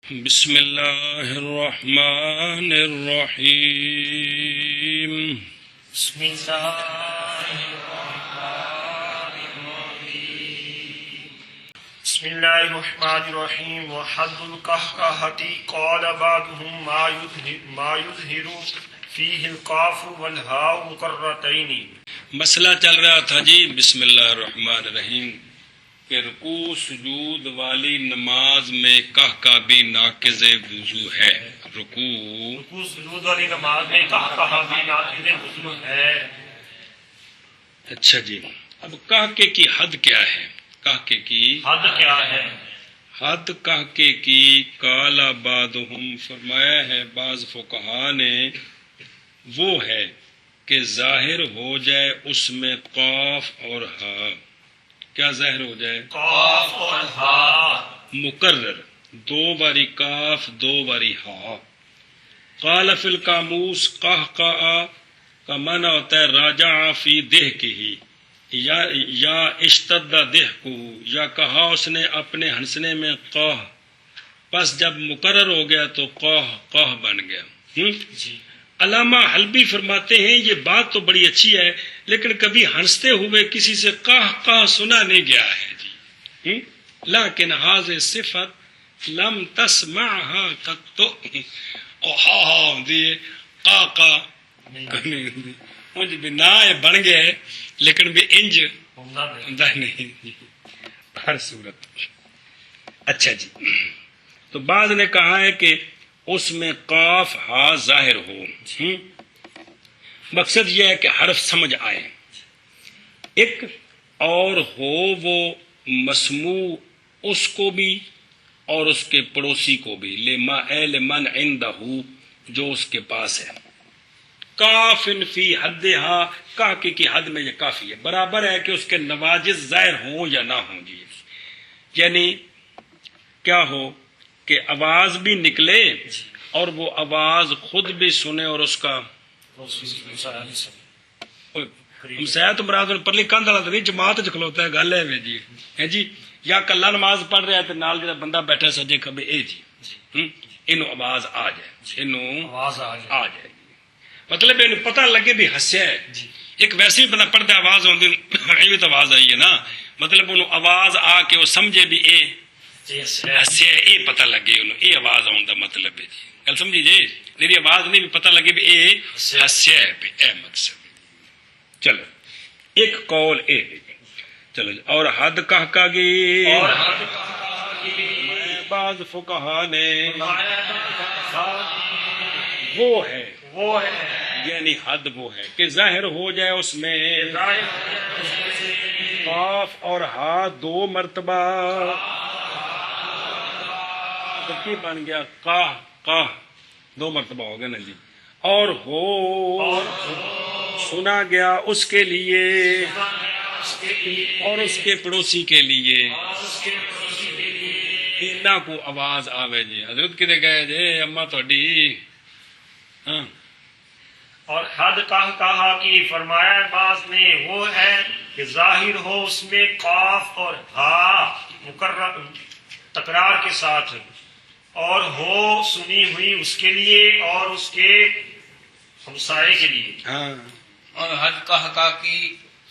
بسم اللہ الرحمن الرحیم بسم اللہ بسم اللہ الرحمن الرحیم وحد القہقہۃ قال بعضهم ما يظہر فیہ القاف والہاء مکررتین۔ مسئلہ چل رہا تھا جی بسم اللہ الرحمن الرحیم کہ رکوع سجود والی نماز میں قہقہ بھی ناقض وضو ہے۔ رکوع سجود والی نماز میں قہقہ بھی ناقض وضو ہے۔ اچھا جی، اب قہقے کی حد کیا ہے؟ قہقے کی حد کیا ہے؟ حد قہقے کی قال بعضهم فرمایا ہے بعض فقہا نے وہ ہے کہ ظاہر ہو جائے اس میں قاف اور ہا۔ کیا ظاہر ہو جائے؟ قاف اور ہا مکرر، دو باری کاف دو باری ہا۔ قال فی القاموس قہقہ کا معنی ہوتا ہے راجع فی دہکہ، یا اشتد دہکہ، یا کہا اس نے اپنے ہنسنے میں قہ، پس جب مکرر ہو گیا تو قہ بن گیا۔ جی۔ علامہ حلبی فرماتے ہیں یہ بات تو بڑی اچھی ہے لیکن کبھی ہنستے ہوئے کسی سے قہ سنا نہیں گیا ہے جی، لیکن حاضر صفت لم تسمعها قط، ہاں دیے قہ مجھ بھی نہ بن گئے لیکن بھی انج ہوتا نہیں ہر صورت۔ اچھا جی، تو بعض نے کہا ہے کہ اس میں قاف ہا ظاہر ہو، مقصد یہ ہے کہ حرف سمجھ آئے، ایک اور ہو وہ مسموع اس کو بھی اور اس کے پڑوسی کو بھی، لمن عندہ جو اس کے پاس ہے۔ کافن فی حدہا، قہقے کی حد میں یہ کافی ہے، برابر ہے کہ اس کے نواجز ظاہر ہوں یا نہ ہوں جی، یعنی کیا ہو کہ آواز بھی نکلے اور وہ آواز خود بھی سنے اور اس کا ہمسایہ تو مراد پرلی کندھ والا تو نہیں، جماعت چ کھلوتا ہے، گل ہے جی ہے جی، یا کلا نماز پڑھ رہا ہے تو نال جڑا بندہ بیٹھا سجے کھبے اے جی، اینو آواز آ جائے، اینو آ جائے، مطلب اینو پتہ لگے بھی ہسیا ہے۔ ایک ویسے ہی بندہ پڑھتا آواز آندی یہ تو آواز آئی ہے نا، مطلب انہوں آواز آ کے وہ سمجھے بھی اے ہسیا، اے پتہ لگے انہوں اے آواز آن دا مطلب ہے جی، گل سمجھی جی، میری آواز نہیں بھی پتہ لگے بھی اے ہسیا ہے بھی اے مقصد۔ چلو ایک قول اے چلو جی، اور حد قہقہ کی بعض فقہا نے وہ ہے یعنی حد وہ ہے کہ ظاہر ہو جائے اس میں قاف اور ہا دو مرتبہ، کی بن گیا قہ دو مرتبہ ہو گیا نا جی، اور ہو سنا گیا اس کے لیے اور اس کے پڑوسی کے لیے، انہاں کو آواز آوے جی، حضرت کدے گئے جی اما تھوڑی ہاں۔ اور حد قہقہ کی فرمایا بعض نے وہ ہے کہ ظاہر ہو اس میں قاف اور ہا مکرر تکرار کے ساتھ، اور ہو سنی ہوئی اس کے لیے اور اس کے ہمسائے کے لیے۔ اور حد قہقہ کی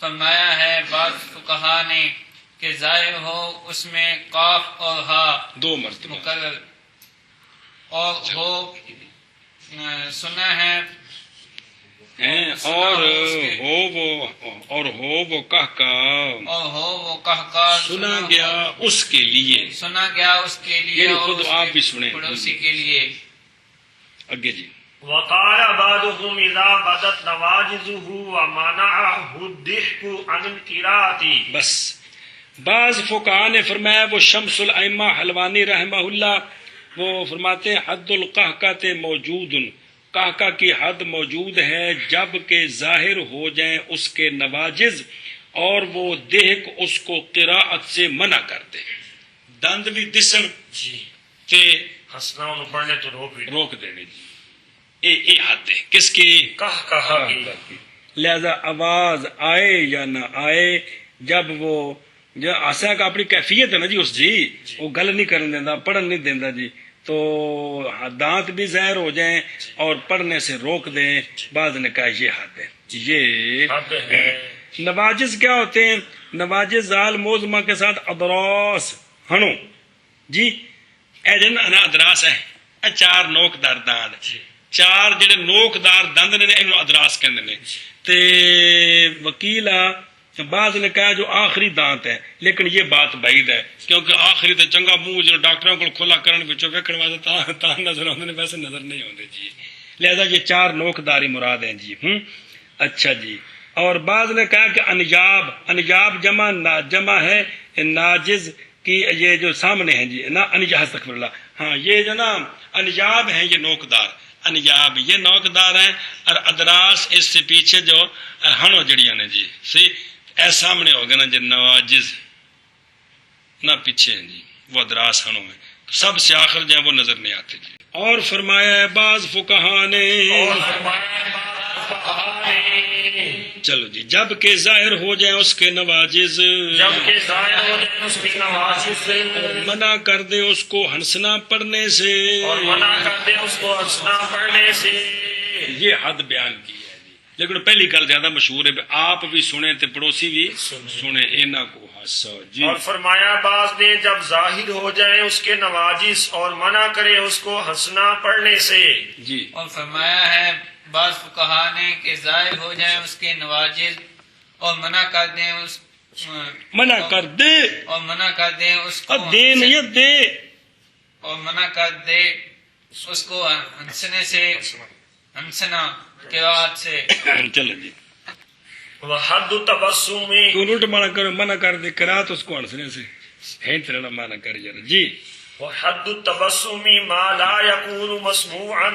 فرمایا ہے بعض فقہا نے کہ ظاہر ہو اس میں قاف اور ہا دو مرتبہ مکرر، اور ہو سنا ہے اور ہو وہ قہقہ سنا گیا اس کے لیے، سنا گیا اس کے لیے یعنی اور خود اس آپ کے بھی سنیں پڑوسی کے لیے۔ اگے جی، وقال بعضهم اذا بدت نواجذه ومنعه الضحك عن القراءة۔ بس بعض فقہا نے فرمایا، وہ شمس الائمہ حلوانی رحمہ اللہ وہ فرماتے ہیں حد القہقہ موجود، قہقہ کی حد موجود ہے جب کہ ظاہر ہو جائیں اس کے نواجز اور وہ دہک اس کو قراءت سے منع کر دے، دند بھی دسن تے ہنسنا انہوں پڑھنے تو روک دینے جی، اے حد ہے کس کی؟ قہقہ کی۔ لہذا آواز آئے یا نہ آئے، جب وہ جو آسا کا اپنی کیفیت ہے نا جی، اس جی وہ گل نہیں کرن دینا، پڑھن نہیں دینا جی، تو تو دانت بھی زہر ہو جائیں اور پڑھنے سے روک دیں، بعض نے کہا یہ حد ہے، یہ حد ہے۔ نواجز کیا ہوتے ہیں؟ نواجز زال موزمہ کے ساتھ ادراس ہنو جی، اے جن ادراس ہے، اے چار نوکدار دند، چار جڑے نوکدار دند نے انہوں ادراس کہندے نے۔ تے وکیل بعض نے کہا جو آخری دانت ہے، لیکن یہ بات بعید ہے، کیونکہ آخری تے چنگا منہ جو ڈاکٹروں کو کھلا کرن وچوں ویکھن واسطے تا نظر آندے نے، ویسے نظر نہیں آندے جی، لہذا یہ چار نوکداری مراد ہیں جی۔ اچھا جی، اور بعض نے کہا کہ انجاب جمع ہے ناجز کی، یہ جو سامنے ہیں جی نا، انجاب استغفر اللہ، ہاں یہ جو نا انجاب ہیں یہ نوکدار، انجاب یہ نوکدار ہیں، اور ادراس اس سے پیچھے جو ہنو جڑیاں نے جی، سی اے سامنے ہو گیا نا جی نواجز نہ پیچھے ہیں جی، وہ ادراس ہنو ہیں، تو سب سے آخر جو ہے وہ نظر نہیں آتے جی۔ اور فرمایا ہے بعض فقہا نے، چلو جی، جب کہ ظاہر ہو جائیں اس کے نواجز، جب کہ ظاہر ہو جائیں اس کی نواجز، منع کر دے اس کو ہنسنا پڑھنے سے، اور منع کر دے اس کو ہنسنا پڑھنے سے، یہ حد بیان کی ہے جی۔ لیکن پہلی گل زیادہ مشہور ہے، آپ بھی سنیں تے پڑوسی بھی سنیں، اینا کو ہنسو جی۔ اور فرمایا بعض نے جب ظاہر ہو جائیں اس کے نواجز اور منع کرے اس کو ہنسنا پڑھنے سے جی، اور فرمایا ہے بعض فقہا نے کہ ظاہر ہو جائیں اس کے نواجز اور منع کر دیں اس منع کر دے، اور منع کر دیں اس کو اب دے نہیں ہے، دے، اور منع کر دے اس کو ہنسنے سے، ہنسنا کے بعد سے۔ چلو جی، وحد تبسم، تو الٹ منع کر دے کرا تو اس کو ہنسنے سے ہے تیرا منع کر جائے جی۔ وحد التبسم ما لا يكون مسموعا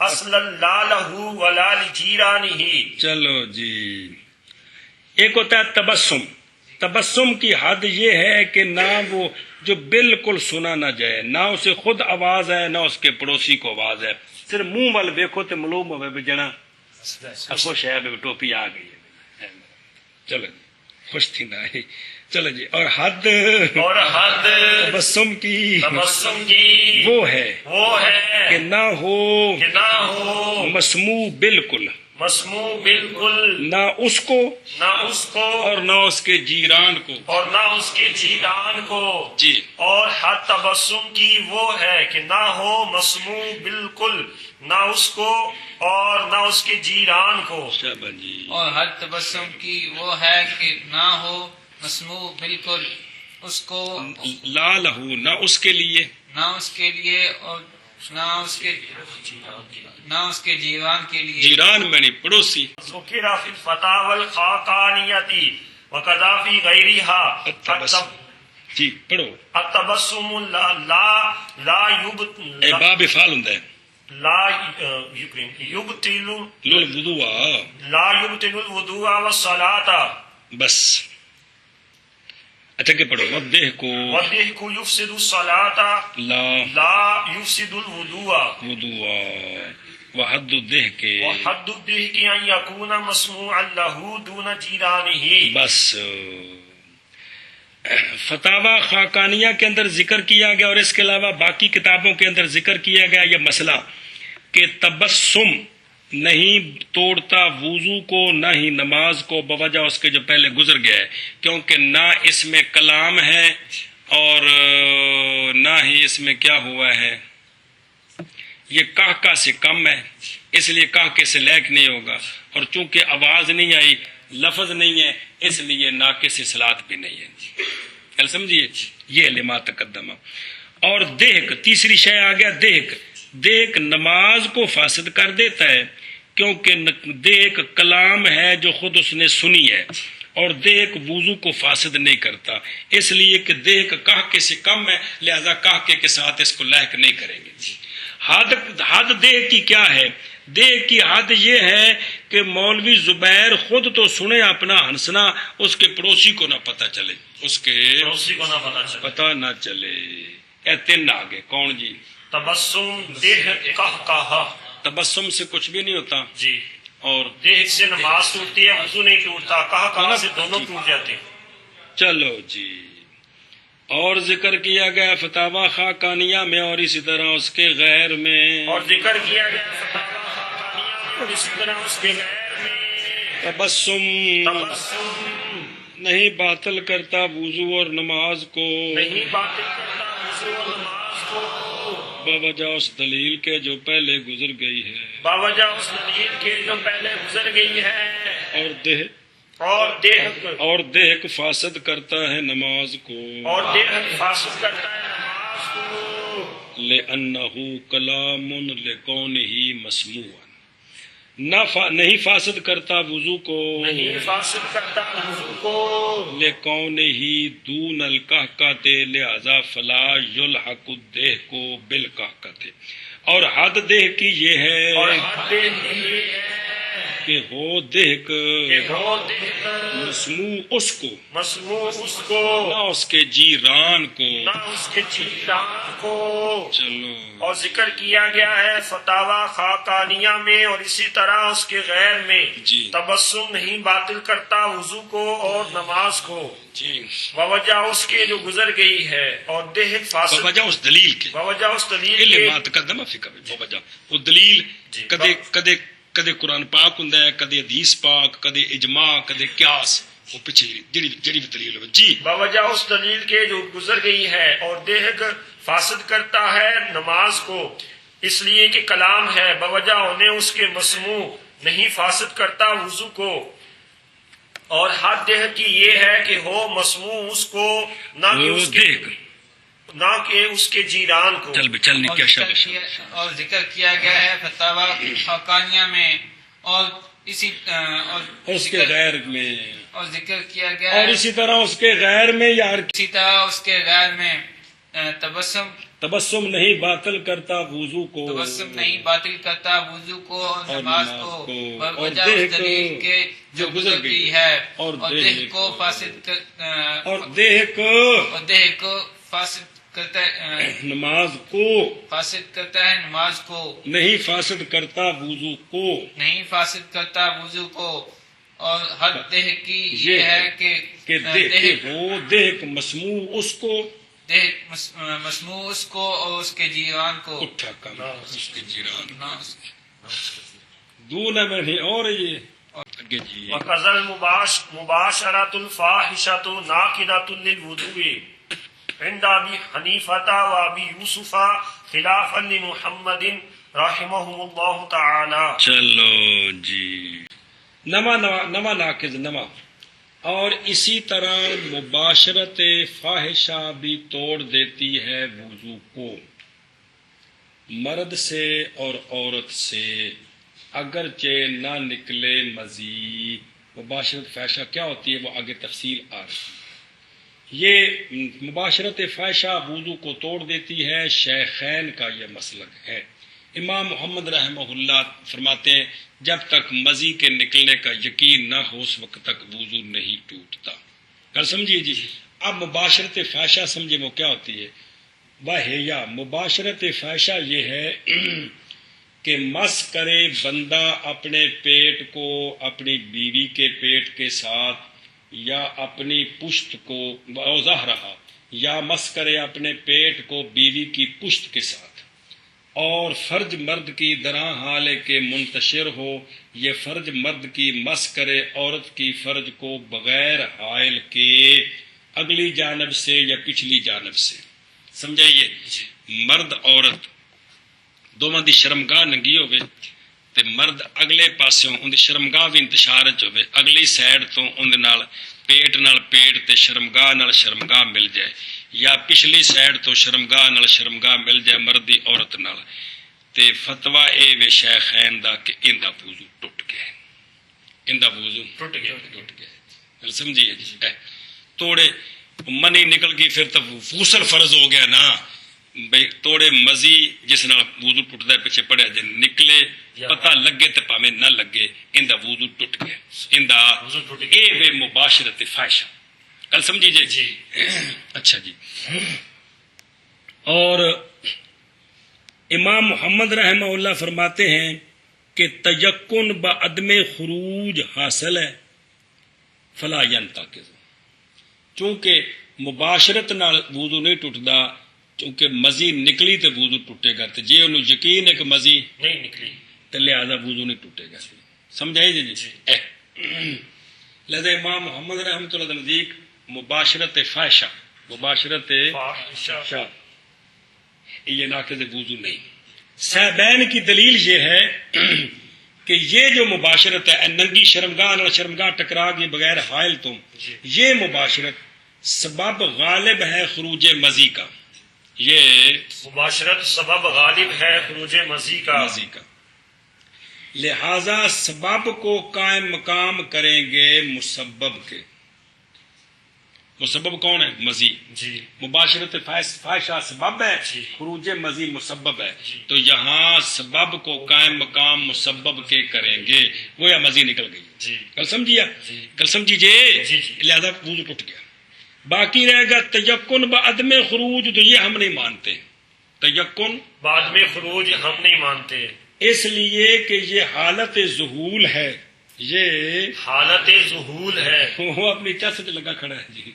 اصلا لا له ولا لجيرانه۔ چلو جی، ایک ہوتا ہے تبسم، تبسم کی حد یہ ہے کہ نہ وہ جو بالکل سنا نہ جائے، نہ اسے خود آواز ہے نہ اس کے پڑوسی کو آواز ہے، صرف منہ وال ویکھو تے معلوم ہوئے بھی جنا خوش ہے، بھی ٹوپی آ گئی ہے، چلو جی، خوش تھی نہ ہے۔ چلو جی، اور حد تبسم کی وہ ہے کہ نہ ہو مسموع بالکل، مسموع بالکل، نہ اس کو نہ اس کو اور نہ اس کے جیران کو اور نہ اس کے جیران کو جی۔ اور حد تبسم کی وہ ہے کہ نہ ہو مسموع بالکل، نہ اس کو اور نہ اس کے جیران کو۔ شاباش جی، اور حد تبسم کی وہ ہے کہ نہ ہو مسموع بالکل، اس کو لا لہو نہ اس کے لیے، نہ اس کے لیے اور نہ اس کے جیران کے لیے، جیران میں نہیں پڑوسی۔ ذکر فی الفتاوی الخاقانیتی وکذا فی غیرها جی پڑھو، التبسم لا اے باب فعال ہوندا ہے، یبطل للوضوء، الوضوء والصلاۃ، بس اچھا کہ پڑھو، والضحک والضحک یفسد الصلاۃ لا یفسد الوضوء، وحد الضحک وحد الضحک ان یکون مسموعا له دون جیرانہ۔ بس فتاوی خاقانیہ کے اندر ذکر کیا گیا اور اس کے علاوہ باقی کتابوں کے اندر ذکر کیا گیا یہ مسئلہ کہ تبسم نہیں توڑتا وضو کو نہ ہی نماز کو، بوجہ اس کے جو پہلے گزر گیا ہے، کیونکہ نہ اس میں کلام ہے اور نہ ہی اس میں کیا ہوا ہے، یہ کہکہ سے کم ہے، اس لیے کہکے سے لیک نہیں ہوگا، اور چونکہ آواز نہیں آئی، لفظ نہیں ہے، اس لیے ناقص صلاۃ بھی نہیں ہے۔ سمجھیے، یہ لما تقدمہ۔ اور دیکھ، تیسری شے آ گیا دیکھ نماز کو فاسد کر دیتا ہے، کیونکہ دیکھ کلام ہے جو خود اس نے سنی ہے، اور دیکھ وضو کو فاسد نہیں کرتا، اس لیے کہ دیکھ کہکے سے کم ہے، لہذا کہکے کے ساتھ اس کو لاحق نہیں کریں گے۔ حد دیکھ کی کیا ہے؟ دیکھ کی حد یہ ہے کہ مولوی زبیر خود تو سنے اپنا ہنسنا، اس کے پڑوسی کو نہ پتہ چلے، اس کے پڑوسی کو نہ پتہ نہ چلے۔ اے تین آگے کون جی؟ تبسم، دیکھ، کہا، تبسم سے کچھ بھی نہیں ہوتا، جی، اور دیکھ سے نماز ٹوٹتی ہے، وضو نہیں ٹوٹتا، کہا سے دونوں ٹوٹ جاتے ہیں۔ چلو جی، اور ذکر کیا گیا فتاوا خاقانیہ میں اور اسی طرح اس کے غیر میں، اور ذکر کیا گیا فتاوا خاقانیہ میں اور اسی طرح اس کے غیر میں، تبسم تبسم نہیں باطل کرتا وضو اور نماز کو، نہیں باطل کرتا وضو اور نماز کو، بوجہ اس دلیل کے جو پہلے گزر گئی ہے، باوجہ اس دلیل کے جو پہلے گزر گئی ہے، اور دیہک فاسد کرتا ہے نماز کو، اور دیہک فاسد کرتا ہے نماز کو، لِأَنَّهُ كَلَامٌ لِكَوْنِهِ مَسْمُوعًا نہیں فاسد کرتا وضو کو، نہیں فاسد کرتا وضو کو، لِكَوْنِهِ دون القحقۃ لہذا فلا يلحق الدہ کو بالقحقۃ، اور حد دیہ کی یہ اور ہے حد یہ ہے کہ ہو دیہک کہ ہو دیکھ مسموع اس کو، مسموع اس کو، نہ اس کے جیران کو، نہ اس کے جیران کو۔ چلو اور ذکر کیا گیا ہے فتاوا خاقانیہ میں اور اسی طرح اس کے غیر میں، جی تبسم نہیں باطل کرتا وضو کو اور نماز کو، جی بوجہ اس کے جو گزر گئی ہے، اور دیہ فاسد بوجہ اس دلیل کے بوجہ اس دلیل علم کے، ما تقدم فی قبل بوجہ وہ دلیل جی۔ کدے قرآن پاک ہوں کدے حدیث پاک کدے اجماع کدے قیاس، وہ پیچھے جڑی بھی دلیل ہو جی بوجہ اس دلیل کے جو گزر گئی ہے، اور دیہ فاسد کرتا ہے نماز کو، اس لیے کہ کلام ہے، بوجہ ہونے اس کے مسموع نہیں فاسد کرتا وضو کو، اور حد دیہ کی یہ ہے کہ ہو مسموع اس کو، نہ کہ اس کے نہ کہ اس کے جیران کو۔ چل نہیں کیا اور ذکر کیا گیا ہے فتاوا خاقانیہ میں اور اسی اس کے غیر میں، اور ذکر کیا گیا اور ہے اسی طرح اس کے غیر میں یار اسی طرح اس کے غیر میں تبسم نہیں باطل کرتا وضو کو، تبسم نہیں باطل کرتا وضو کو اور نماز کو، اور وجہ دیہ اس دلیل کے جو گزر گئی ہے، اور دیہ کو فاسد اور دیہ کو اور دیہ کو فاسد کرتا ہے نماز کو، فاسد کرتا ہے نماز کو، نہیں فاسد کرتا وضو کو، نہیں فاسد کرتا وضو کو، اور حد دیہ کی یہ ہے کہ دیہ ہو دیہ مسموع اس کو، دیہ مسموع اس کو اور اس کے جیران کو، اٹھا کم اس کے جیران نہ اس کے دون میں نہیں، اور یہ آگے جی وَقَذَا الْمُبَاشَرَةُ الْفَاحِشَةُ نَاقِضَةٌ لِلْوُضُوءِ عند ابی حنیفہ و ابی یوسف خلافا لمحمد رحمہ اللہ تعالی۔ چلو جی نما ناقض نما، اور اسی طرح مباشرت فاحشہ بھی توڑ دیتی ہے وضو کو، مرد سے اور عورت سے اگرچہ نہ نکلے مزید۔ مباشرت فاحشہ کیا ہوتی ہے وہ آگے تفصیل آ رہی ہے۔ یہ مباشرت فاحشہ وضو کو توڑ دیتی ہے، شیخین کا یہ مسلک ہے۔ امام محمد رحمہ اللہ فرماتے ہیں جب تک مزی کے نکلنے کا یقین نہ ہو اس وقت تک وضو نہیں ٹوٹتا۔ کل سمجھیے جی، اب مباشرت فاحشہ سمجھے وہ کیا ہوتی ہے؟ یا مباشرت فاحشہ یہ ہے کہ مس کرے بندہ اپنے پیٹ کو اپنی بیوی کے پیٹ کے ساتھ، یا اپنی پشت کو اوضاح رہا، یا مس کرے اپنے پیٹ کو بیوی کی پشت کے ساتھ، اور فرج مرد کی درا حالے کے منتشر ہو، یہ فرج مرد کی مس کرے عورت کی فرج کو بغیر حائل کے اگلی جانب سے یا پچھلی جانب سے، سمجھائیے مرد عورت دونوں دی شرمگاہ ننگی ہوئے تے مرد اگلے پاسوں ان دی شرمگاہ بھی انتشار ہوئے، اگلی سائڈ تو ان دے نال پیٹ تے شرمگاہ مل جائے، یا پچھلی سائڈ تو شرمگاہ مل جائے مرد دی عورت نال، تے فتویٰ اے وے شیخین دا کہ ان دا وضو ٹوٹ گیا، ان دا وضو ٹوٹ گیا۔ سمجھیے جی، توڑے منی نکل گئی پھر تو غسل فرض ہو گیا نا بھئی، توڑے مزی جس نال وضو ٹوٹتا ہے پیچھے پڑیا جے نکلے پتہ لگے تے پاویں نہ لگے، ان دا وضو ٹوٹ گیا، ان دا اے وے مباشرت فاحشہ۔ کل سمجھی جی؟ اچھا جی، اور امام محمد رحمہ اللہ فرماتے ہیں کہ تیقن بعدم خروج حاصل ہے، فلا ینتقض، چونکہ مباشرت نال وضو نہیں ٹوٹدا، چونکہ مزی نکلی تے وضو ٹوٹے گا، تے جے انہوں یقین ہے کہ مزی نہیں نکلی تے لہذا وضو نہیں ٹوٹے گا. سمجھائی جی؟ لہذا امام محمد رحمۃ اللہ نزدیک مباشرت فاحشہ، مباشرت فاحشہ یہ ناقض وضو نہیں. صاحبین کی دلیل یہ ہے کہ یہ جو مباشرت ہے ننگی شرمگاہ اور شرمگاہ ٹکرا گئی بغیر حائل تم، یہ مباشرت سبب غالب ہے خروج مزی کا. یہ مباشرت سبب غالب ہے خروج مزی کا. لہذا سبب کو قائم مقام کریں گے مسبب کے. مسبب کون ہے؟ مزی. جی مباشرت فاحشہ سبب ہے، خروج مزی مسبب ہے. تو یہاں سبب کو قائم مقام مسبب کے کریں گے، گویا مزی نکل گئی. جی کل سمجھیا؟ کل سمجھیے. لہذا وضو ٹوٹ گیا. باقی رہے گا تیقن بعدم خروج، تو یہ ہم نہیں مانتے. تیقن بعد میں خروج ہم نہیں مانتے، اس لیے کہ یہ حالت ظہول ہے. یہ حالت ظہول ہے. وہ اپنی چس لگا کھڑا ہے جی،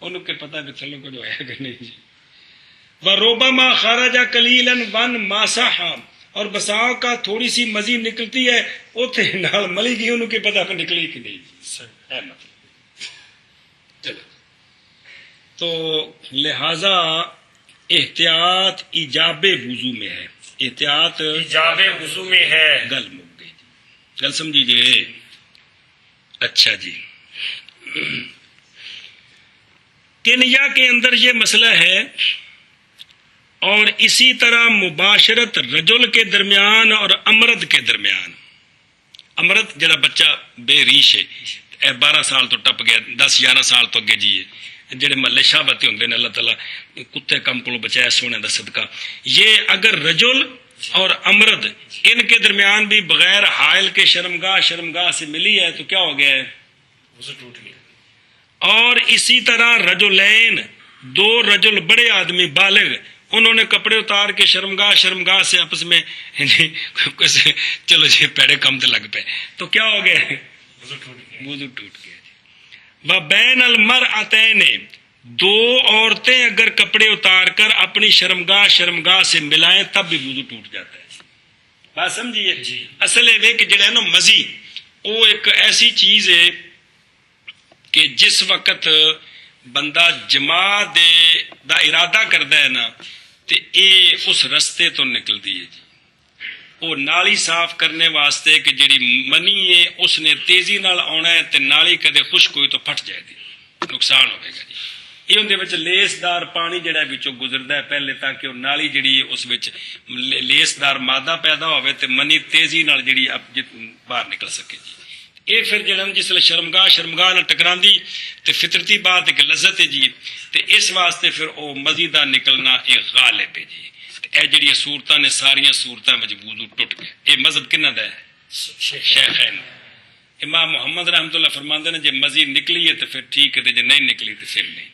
انہوں کے پتہ ہے چلو کو جو ہے کہ نہیں جی. وَرُبَمَا خَرَجَ قَلِيلًا وَن مَاسَحَ، اور بساؤ کا تھوڑی سی مزید نکلتی ہے اوتھے نال ملی گئی، انہوں کے پتہ کہ نکلی کہ نہیں جی. ہے مطلب چلو. تو لہذا احتیاط ایجاب وضو میں ہے، احتیاط ایجاب وضو میں ہے. گل مک گئی جی، گل سمجھیے. اچھا جی، کنیا کے اندر یہ مسئلہ ہے، اور اسی طرح مباشرت رجل کے درمیان اور امرد کے درمیان. امرد جڑا بچہ بے ریش ہے، 12 سال تو ٹپ گیا، 10-11 سال تو اگے جی جڑے محلے شہبتی ہوندے نے، اللہ تعالیٰ کتے کم کو بچایا سونے دا صدقہ. یہ اگر رجل اور امرد ان کے درمیان بھی بغیر حائل کے شرمگاہ سے ملی ہے تو کیا ہو گیا ہے؟ وضو ٹوٹ گیا. اور اسی طرح رجلین، 2 رجل بڑے آدمی بالغ، انہوں نے کپڑے اتار کے شرمگاہ سے آپس میں چلو جی پیڑے کم تے لگ پے، تو کیا ہو گیا؟ وضو ٹوٹ گیا. وضو ٹوٹ گیا. بین المرأتین، 2 عورتیں اگر کپڑے اتار کر اپنی شرمگاہ سے ملائیں تب بھی وضو ٹوٹ جاتا ہے. بات سمجھیے؟ جی. اصل ہے کہ جڑا ہے نا مزی، وہ ایک ایسی چیز ہے کہ جس وقت بندہ جماع دا ارادہ کرتا ہے نا تے اے اس رستے تو نکلتی ہے جی. وہ نالی صاف کرنے واسطے کہ جڑی منی ہے اس نے تیزی نال آنا ہے تے نالی کدے خشک ہوئی تو پھٹ جائے گی، نقصان ہوئے گا جی. یہ اندر وچ لیسدار پانی جڑا وچوں گزردا ہے پہلے، تاکہ وہ نالی جڑی ہے اس وچ لیسدار مادہ پیدا ہوئے تے منی تیزی نال جڑی باہر نکل سکے جی. یہ پھر جڑا جس لئے شرمگاہ نال ٹکراندی تے فطرتی بات ایک لذت ہے جی، تے اس واسطے پھر او مزیدہ نکلنا ایک غالب ہے جی. اے جڑی صورتاں نے ساریاں صورتاں وچ وضو ٹوٹ گئے. یہ مذہب کنہ دا ہے؟ شیخین. امام محمد رحمۃ اللہ فرماندے نے جے مزید نکلی ہے تو پھر ٹھیک ہے، تے جے نہیں نکلی تو پھر نہیں.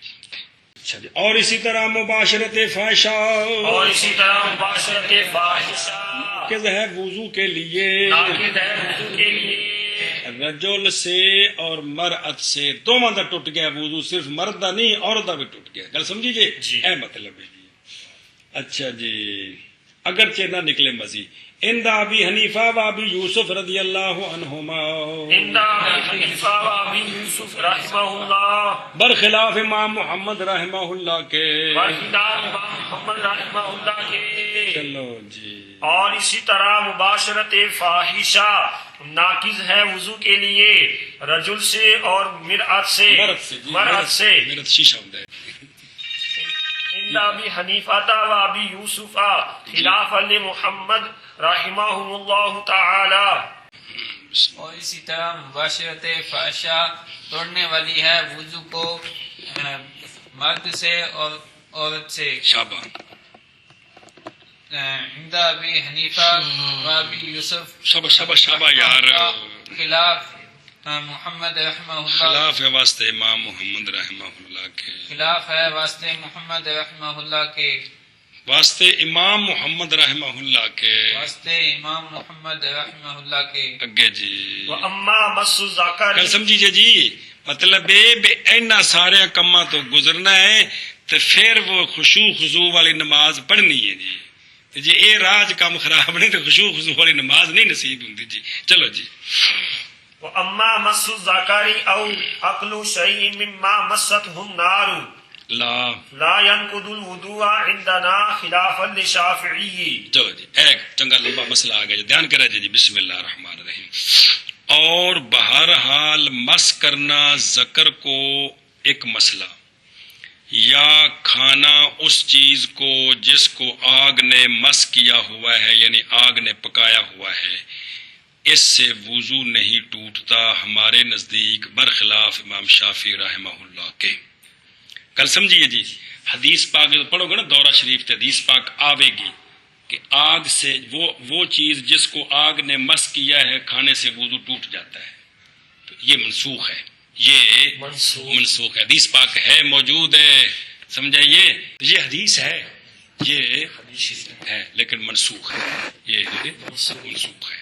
اور اسی طرح مباشرت فاحشہ، اور اسی طرح مباشرت فاحشہ ناقض ہے وضو کے لیے، ناقض ہے وضو کے لیے. رجل سے اور مرد سے دونوں دا ٹوٹ گیا وضو، صرف مرد دا نہیں عورت دا بھی ٹوٹ گیا. گل سمجھی جی؟ اے مطلب ہے جی. اچھا جی، اگرچہ نہ نکلے مزید. عند ابی حنیفہ و ابی یوسف رضی اللہ عنہما، عند ابی حنیفہ و ابی یوسف رحمہ اللہ، برخلاف امام محمد رحمہ اللہ کے. برخلاف امام محمد رحمہ اللہ کے. چلو جی. اور اسی طرح مباشرت فاحشہ ناقض ہے وضو کے لیے رجل سے اور مرأت سے. مرأت سے مرد شیشہ ہوتا ہے. عند ابی حنیفہ و ابی یوسف خلاف محمد رحمہم اللہ تعالی. اور اسی طرح مباشرت فاحشہ توڑنے والی ہے وضو کو مرد سے اور عورت سے. شابہ. عند ابی حنیفہ و ابی یوسف شابہ یار. خلاف محمد رحمہ اللہ، خلاف ہے واسطے امام محمد رحمہ اللہ کے. خلاف ہے واسطے محمد رحمہ اللہ کے. واسطے امام محمد رحمہ اللہ کے. واسطے امام محمد رحمہ اللہ کے. اگے جی. واما مس الذکر، کل سمجھیے جی، مطلب اینا سارے کماں تو گزرنا ہے تو پھر وہ خشوع خضوع والی نماز پڑھنی ہے جی جی اے راج کام خراب نہیں تو خشوع خضوع والی نماز نہیں نصیب ہوندی جی چلو جی وَأَمَّا مَسُّ الذَّكَرِ أَوْ أَكْلُ شَيْءٍ مِّمَّا مَسَّتْهُ النَّارُ لا ينقض الوضوء عندنا خلافا للشافعی. چلو جی ایک چنگا لمبا مسئلہ آ گیا جی دھیان کرے جی بسم اللہ الرحمن الرحیم. اور بہرحال مس کرنا ذکر کو ایک مسئلہ یا کھانا اس چیز کو جس کو آگ نے مس کیا ہوا ہے یعنی آگ نے پکایا ہوا ہے اس سے وضو نہیں ٹوٹتا ہمارے نزدیک برخلاف امام شافعی رحمہ اللہ کے. کل سمجھیے جی حدیث پاک جو پڑھو گے نا دورہ شریف تے حدیث پاک آوے گی کہ آگ سے وہ چیز جس کو آگ نے مس کیا ہے کھانے سے وضو ٹوٹ جاتا ہے تو یہ منسوخ ہے یہ منسوخ ہے. حدیث پاک ہے موجود ہے سمجھائیے یہ حدیث ہے یہ ہے لیکن منسوخ ہے یہ منسوخ ہے.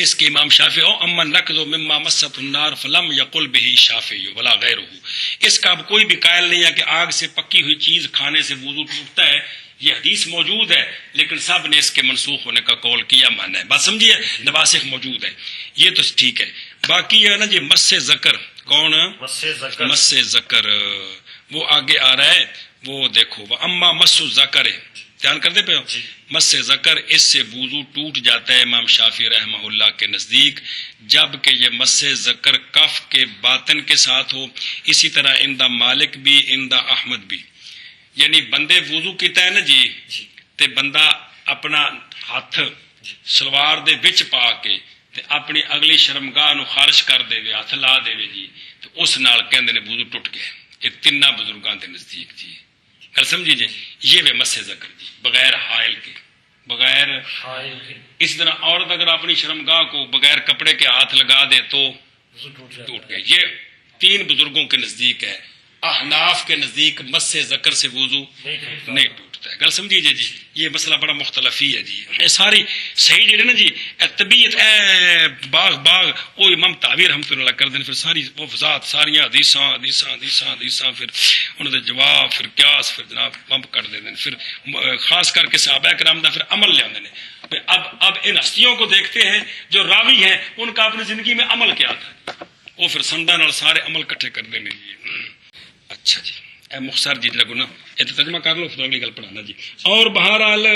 اس کے امام شافعی او امن نقض مما مست النار فلم یقل به شافعی ولا غیرہ. اس کا اب کوئی بھی قائل نہیں ہے کہ آگ سے پکی ہوئی چیز کھانے سے وضو ٹوٹتا ہے یہ حدیث موجود ہے لیکن سب نے اس کے منسوخ ہونے کا قول کیا مانا ہے. بات سمجھیے نواسخ موجود ہے یہ تو ٹھیک ہے. باقی یہ ہے نا جی مس ذکر کون مس ذکر وہ آگے آ رہا ہے وہ دیکھو وہ اما مس ذکر ہے دھیان کرتے پہ مس ذکر اس سے وضو ٹوٹ جاتا ہے امام شافعی رحمہ اللہ کے نزدیک جب کہ یہ مس ذکر کف کے باطن کے ساتھ ہو. اسی طرح اندہ مالک بھی اندہ احمد بھی یعنی بندے وضو کیتا ہے نا جی تے بندہ اپنا ہاتھ سلوار دے وچ پا کے تے اپنی اگلی شرمگاہ نو خارش کر دے وے ہاتھ لا دے وے جی تو اس نال کہندے نے وضو ٹوٹ گیا. یہ تینوں بزرگاں دے نزدیک جی کل سمجھیے جی یہ وہ مس ذکر جی بغیر حائل کے بغیر اس طرح عورت اگر اپنی شرمگاہ کو بغیر کپڑے کے ہاتھ لگا دے تو ٹوٹ گئے. یہ تین بزرگوں کے نزدیک ہے. احناف کے نزدیک مس ذکر سے وضو نہیں ٹوٹتا ہے. گل سمجھیے جی یہ مسئلہ بڑا مختلف ہی ہے جی. یہ ساری صحیح جڑے نا جی طبیعت باغ وہ امام طاوی رحمۃ اللہ کر دیں پھر ساری وہ وضاحت ساریاں حدیثاں پھر انہوں نے جواب پھر قیاس پھر جناب پمپ کر دیں پھر خاص کر کے صحابہ کرام دا پھر عمل لے آتے ہیں. اب ان ہستیوں کو دیکھتے ہیں جو راوی ہیں ان کا اپنی زندگی میں عمل کیا تھا وہ پھر سندا نال سارے عمل کٹھے کر دینے جی. اچھا جی اے مختصر جی لگو نا یہ تو ترجمہ کر لو پھر اگلی گل پڑھانا جی. اور بہرحال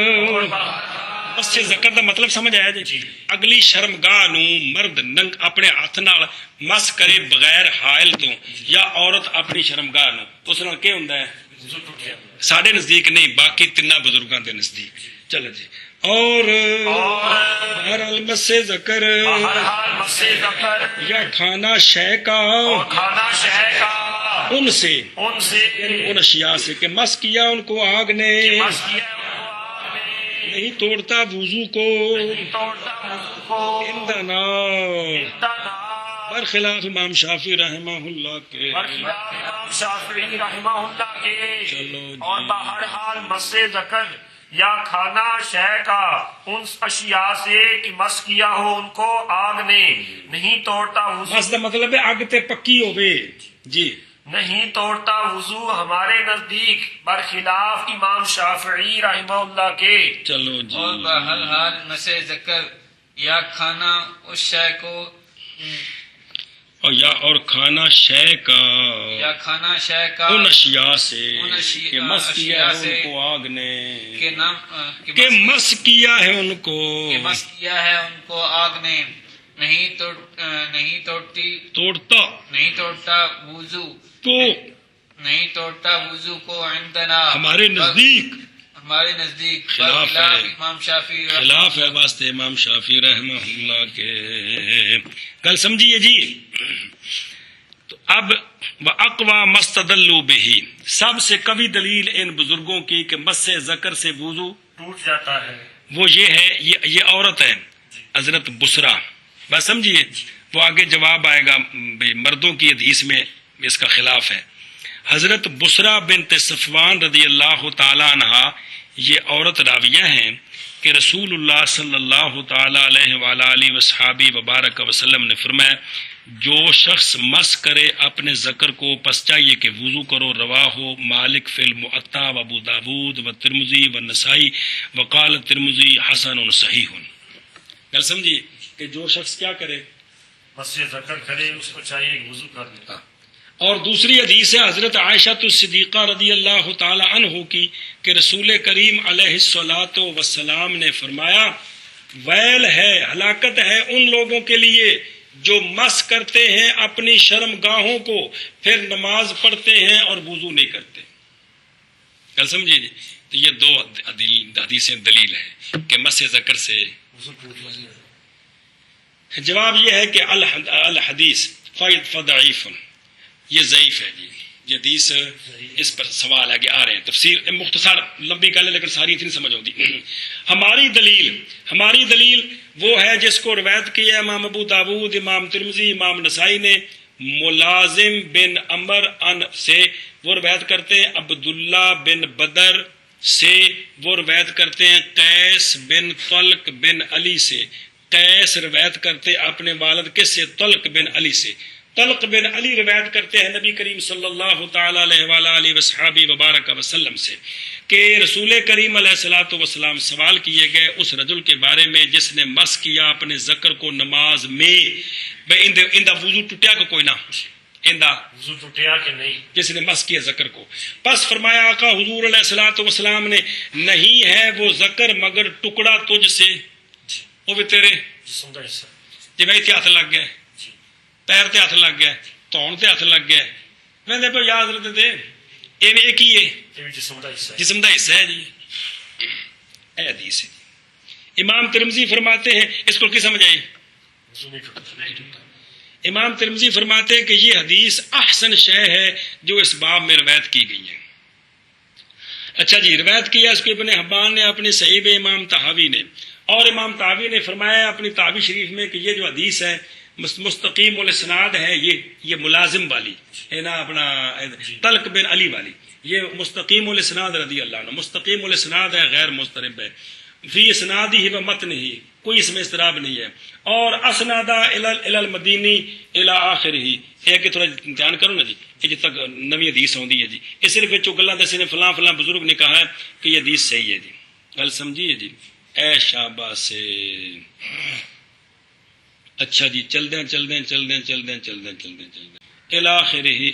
مس ذکر دا مطلب سمجھ آیا جی اگلی شرمگاہ نو مرد ننگ اپنے ہاتھ نال مس کرے بغیر حائل تو یا عورت اپنی شرمگاہ نو اس نال کیا ہوندا ہے ساڈے نزدیک نہیں باقی تینوں بزرگاں دے نزدیک. چلو جی اور بہرحال مس ذکر یا کھانا شے کا ان سے ان اشیاء سے کہ مس کیا ان کو آگ نے نہیں توڑتا وضو کو اندنا برخلاف امام شافعی رحمہ اللہ کے. چلو اور بہرحال مس ذکر یا کھانا شے کا ان اشیاء سے کہ مس کیا ہو ان کو آگ نے نہیں توڑتا وضو. مس دا مطلب ہے آگ تے پکی ہوئے جی نہیں توڑتا وضو ہمارے نزدیک برخلاف امام شافعی رحمہ اللہ کے. چلو جی اور بہرحال مس ذکر یا کھانا اس شے کو اور کھانا شے کا یا کھانا شے کا ان اشیاء سے ان اشیاء کہ مس کیا ہے سے ان کو آگ نے کہ مس کیا ہے ان کو کہ مس کیا ہے ان کو آگ نے نہیں توڑتا وضو تو نہیں توڑتا وضو کو عندنا ہمارے نزدیک خلاف ہے امام شافعی خلاف ہے واسطے امام شافعی رحمہ اللہ کے. کل سمجھیے جی تو اب وَأَقْوَى مَسْتَدَلُّوا بِهِ سب سے قوی دلیل ان بزرگوں کی کہ مس ذکر سے وضو ٹوٹ جاتا ہے وہ یہ ہے یہ عورت ہے حضرت بسرا. بس سمجھیے وہ آگے جواب آئے گا مردوں کی حدیث میں اس کا خلاف ہے. حضرت بسرا بنت صفوان رضی اللہ تعالی عنہا یہ عورت راویہ ہیں کہ رسول اللہ صلی اللہ تعالی علیہ وآلہ وصحابہ وبارک وسلم نے فرمایا جو شخص مس کرے اپنے ذکر کو پس چاہیے کہ وضو کرو. رواہ مالک فی المعطا و ابو داود و ترمذی و نسائی وقال ترمذی حسن صحیح. گل سمجھیے کہ جو شخص کیا کرے مس ذکر کرے اس کو چاہیے کہ وضو کر لے. اور دوسری حدیث ہے حضرت عائشہ الصدیقہ رضی اللہ تعالی عنہ کی کہ رسول کریم علیہ الصلوۃ والسلام نے فرمایا ویل ہے، ہلاکت ہے ان لوگوں کے لیے جو مس کرتے ہیں اپنی شرم گاہوں کو پھر نماز پڑھتے ہیں اور وضو نہیں کرتے. کل سمجھیے جی. تو یہ دو حدیثیں دلیل ہیں کہ مس ذکر سے وضو ٹوٹ جائے. جواب یہ ہے کہ الحدیث فضعیف، یہ ضعیف ہے جی. یہ حدیث اس پر سوال ہے کہ آ رہے ہیں تفسیر مختصر لمبی گل ہے لیکن ساری نہیں سمجھ ہوتی. ہماری دلیل وہ ہے جس کو روایت کی ہے امام ابو داود، امام ترمذی، امام نسائی نے ملازم بن عمر ان سے، وہ روایت کرتے ہیں عبداللہ بن بدر سے، وہ روایت کرتے ہیں قیس بن طلق بن علی سے. قیس روایت کرتے اپنے والد کس سے؟ طلق بن علی سے. طلق بن علی روایت کرتے ہیں نبی کریم صلی اللہ تعالی علیہ وآلہ وصحبہ وبارک وسلم سے کہ رسول کریم علیہ الصلوۃ والسلام سوال کیے گئے اس رجل کے بارے میں جس نے مس کیا اپنے ذکر کو نماز میں، اندہ وضو ٹوٹیا کہ کوئی نہ، اندہ وضو ٹوٹیا کہ نہیں، جس نے مس کیا ذکر کو. پس فرمایا آقا حضور علیہ الصلوۃ والسلام نے نہیں ہے وہ ذکر مگر ٹکڑا تجھ سے، وہ بھی تیرے جسم کا حصہ. جی بھائی ہاتھ لگ گئے، پیر تے ہاتھ لگ گیا، تون تے ہاتھ لگ گیا، میں نے پہ یاد رکھتے تھے ایک ہی ہے، یہ بھی جسم کا حصہ ہے. جسم کا حصہ ہے جی. اے حدیث ہے. امام ترمذی فرماتے ہیں اس کو کی سمجھ آئی؟ وضو نہیں ٹوٹتا. امام ترمذی فرماتے ہیں کہ یہ حدیث احسن شے ہے جو اس باب میں روایت کی گئی ہے. اچھا جی، روایت کیا اس کو ابن حبان نے اپنی صحیح امام طحاوی نے، اور امام طحاوی نے فرمایا اپنی طحاوی شریف میں کہ یہ جو حدیث ہے مستقیم الاسناد ہے، یہ ملازم والی ہے نا، اپنا طلق بن علی والی، یہ مستقیم الاسناد رضی اللہ عنہ، مستقیم الاسناد ہے، غیر مضطرب ہے. فی اسناد ہی و متن ہی، کوئی اس میں اضطراب نہیں ہے. اور اسنادہ الی المدینی الی آخر ہی، یہ کہ تھوڑا دھیان کرو نا جی، یہ جب تک نوی حدیث ہوندی ہے جی، اس صرف جو گلاں دسے نے فلاں فلاں بزرگ نے کہا ہے کہ یہ حدیث صحیح ہے جی. گل سمجھیے جی. اے شاباش سے. اچھا جی، چل دیں الاخر ہی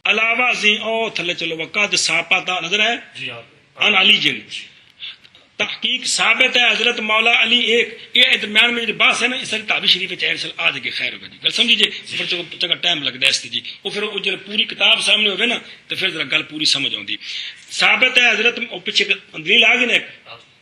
علاوہ زی او تھلے چلو وقت ساپاتا نظر ہے جی ان علی جن تحقیق ثابت ہے حضرت مولا علی ایک. یہ درمیان میں جو بات ہے نا اس تعبیر شریف چہر آ جائے خیر ہوگا جی. گل سمجھیے پھر چنگا ٹائم لگتا ہے اس جی، وہ پھر جب پوری کتاب سامنے ہوگی نا تو پھر ذرا گل پوری سمجھ آتی. ثابت ہے حضرت پیچھے دلیل آ گئی نا ایک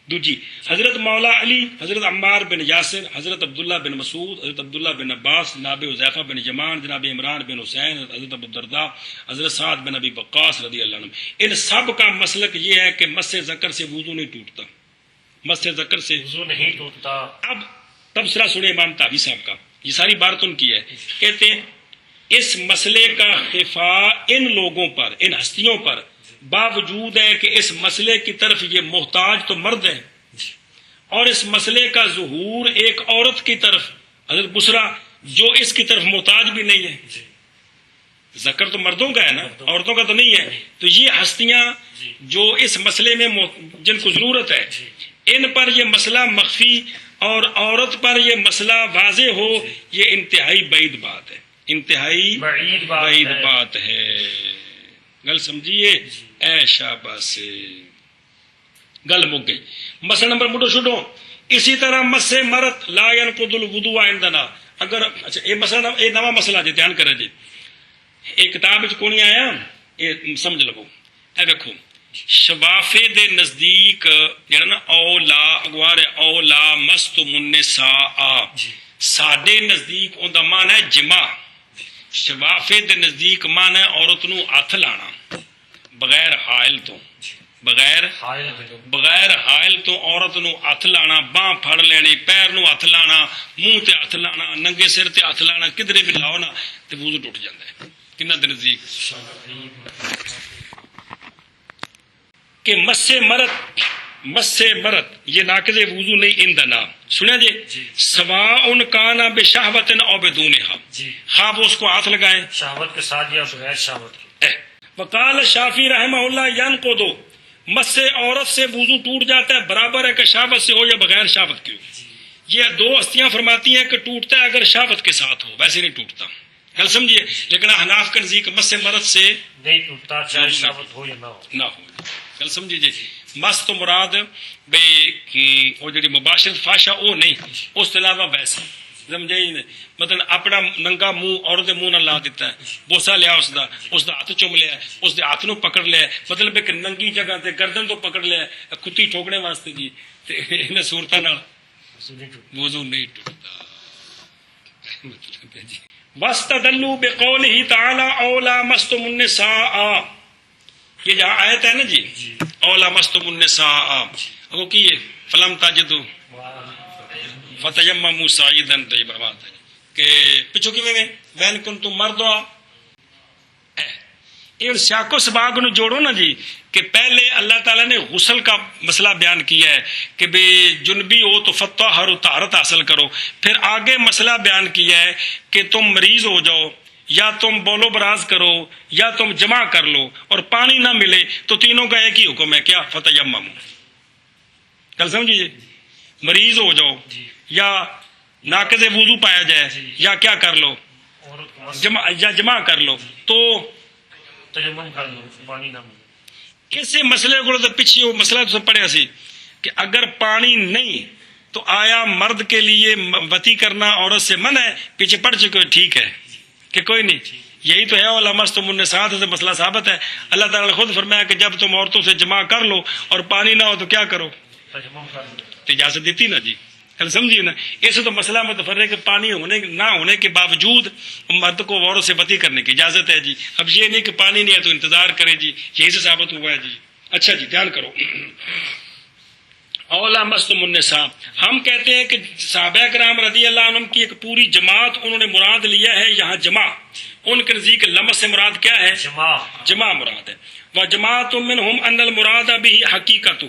دوجی، حضرت مولا علی، حضرت عمار بن یاسر، حضرت عبداللہ بن مسعود، حضرت عبداللہ بن عباس، جناب حذیفہ بن یمان، جناب عمران بن حسین، حضرت ابو الدرداء، حضرت سعد بن ابی وقاص رضی اللہ عنہ، ان سب کا مسلک یہ ہے کہ مس ذکر سے وضو نہیں ٹوٹتا، مس ذکر سے وضو نہیں ٹوٹتا. اب تبصرہ سنے امام طحاوی صاحب کا، یہ ساری بات ان کی ہے. کہتے ہیں اس مسئلے کا خفا ان لوگوں پر، ان ہستیوں پر باوجود ہے کہ اس مسئلے کی طرف یہ محتاج تو مرد ہے، اور اس مسئلے کا ظہور ایک عورت کی طرف حضرت بسرا جو اس کی طرف محتاج بھی نہیں ہے. ذکر تو مردوں کا ہے نا، عورتوں کا تو نہیں ہے. تو یہ ہستیاں جو اس مسئلے میں جن کو ضرورت ہے، ان پر یہ مسئلہ مخفی اور عورت پر یہ مسئلہ واضح ہو، یہ انتہائی بعید بات ہے، انتہائی بعید بات ہے. گل سمجھیے. اے شاباش سے. گل مک گئی. مسئلہ نمبر مٹو چھوٹو. اسی طرح مس مرت لا ينقض الوضوء عندنا. اگر اچھا یہ مسئلہ یہ نواں مسئلہ جی، دھیان کرے جی، ایک کتاب کو نہیں آیا، یہ سمجھ لو. اے دیکھو شوافے دے نزدیک جڑا نا اولا اگوار اولا مستم النساء، ساڈے نزدیک اون دا معنی ہے جماع. شوافے دے نزدیک معنی ہے عورت نو ہاتھ لانا بغیر حائل تو، بغیر حائل تو عورت نو ہاتھ لانا، باں پھڑ لینی، پیر نو ہاتھ لانا، منہ تے ہاتھ لانا، ننگے سر تے ہاتھ لانا، کدھر بھی لاؤ نا تے وضو ٹوٹ جاتا ہے. کنہ دے نزدیک کہ مس مرت مس مرد یہ ناقض وضو نہیں اندنا، سنیں جی، سواء کانا بشہوت او بدونہا، جی خواب اس کو ہاتھ لگائیں. شہوت کے ساتھ یا بغیر شہوت کے. وقال شافی رحمہ اللہ ینقض، مس سے عورت سے وضو ٹوٹ جاتا ہے، برابر ہے کہ شہوت سے ہو یا بغیر شہوت کے ہو. یہ دو ہستیاں فرماتی ہیں کہ ٹوٹتا ہے اگر شہوت کے ساتھ ہو، ویسے نہیں ٹوٹتا. گل سمجھیے، لیکن احناف کے نزدیک مس مرد سے نہیں ٹوٹتا چاہے شہوت ہو یا نہ ہو. نہ ہو. گل سمجھیے جی. مس تو مراد بھئی وہ جڑی مباشرت فاشا وہ نہیں، اس کے علاوہ ویسا سمجھے ہی نہیں. مطلب اپنا ننگا منہ عورت دے منہ نہ لا دیتا ہے، بوسا لیا اس دا ہاتھ چوم لیا، اس دے ہاتھ نو پکڑ لیا، مطلب ایک ننگی جگہ تے گردن تو پکڑ لیا کتی ٹھوکنے واسطے جی. تے انہاں صورتاں نال وضو نہیں ٹوٹتا. مطلب ہے جی واستدلوا بقوله تعالی اولا مستم النساء، یہ جہاں آیت ہے نا جی، اولا مستم النساء وہ کی ہے فلم تجدوا فتیمموا صعیدا طیبا، کہ پچھو کی میں وین کنتم مرضا، ان سیاق و سباق نو جوڑو نا جی، کہ پہلے اللہ تعالیٰ نے غسل کا مسئلہ بیان کیا ہے کہ بے جنبی ہو تو فطہروا طہارت حاصل کرو، پھر آگے مسئلہ بیان کیا ہے کہ تم مریض ہو جاؤ یا تم بولو براز کرو یا تم جمع کر لو اور پانی نہ ملے تو تینوں کا ایک ہی حکم ہے، کیا فتیمموا. کل سمجھیے، مریض ہو جاؤ یا ناقض وضو پایا جائے یا کیا کر لو جمع کر لو تو تیمم کر لو پانی نہ ملے. کسی مسئلے کو تو پیچھے وہ مسئلہ تو پڑھا سی کہ اگر پانی نہیں تو آیا مرد کے لیے وتی کرنا عورت سے منع ہے، پیچھے پڑھ چکے ٹھیک ہے کہ کوئی نہیں. یہی تو ہے اولا مستم النساء سے مسئلہ ثابت ہے. اللہ تعالیٰ نے خود فرمایا کہ جب تم عورتوں سے جمع کر لو اور پانی نہ ہو تو کیا کرو، تیمم کر لو. اجازت دیتی نا جی. کل سمجھیے نا، ایسے تو مسئلہ متفرق کہ پانی ہونے نہ ہونے کے باوجود مرد کو عورت سے وتی کرنے کی اجازت ہے جی. اب یہ نہیں کہ پانی نہیں ہے تو انتظار کرے جی، یہی سے ثابت ہوا ہے جی. اچھا جی دھیان کرو، اولا مستم النساء، ہم کہتے ہیں کہ صحابہ کرام رضی اللہ عنہم کی ایک پوری جماعت انہوں نے مراد لیا ہے یہاں جمع. ان کے نزدیک لمس سے مراد کیا ہے؟ جمع مراد ہے. وجماعت منہم ان المراد به حقیقتہ،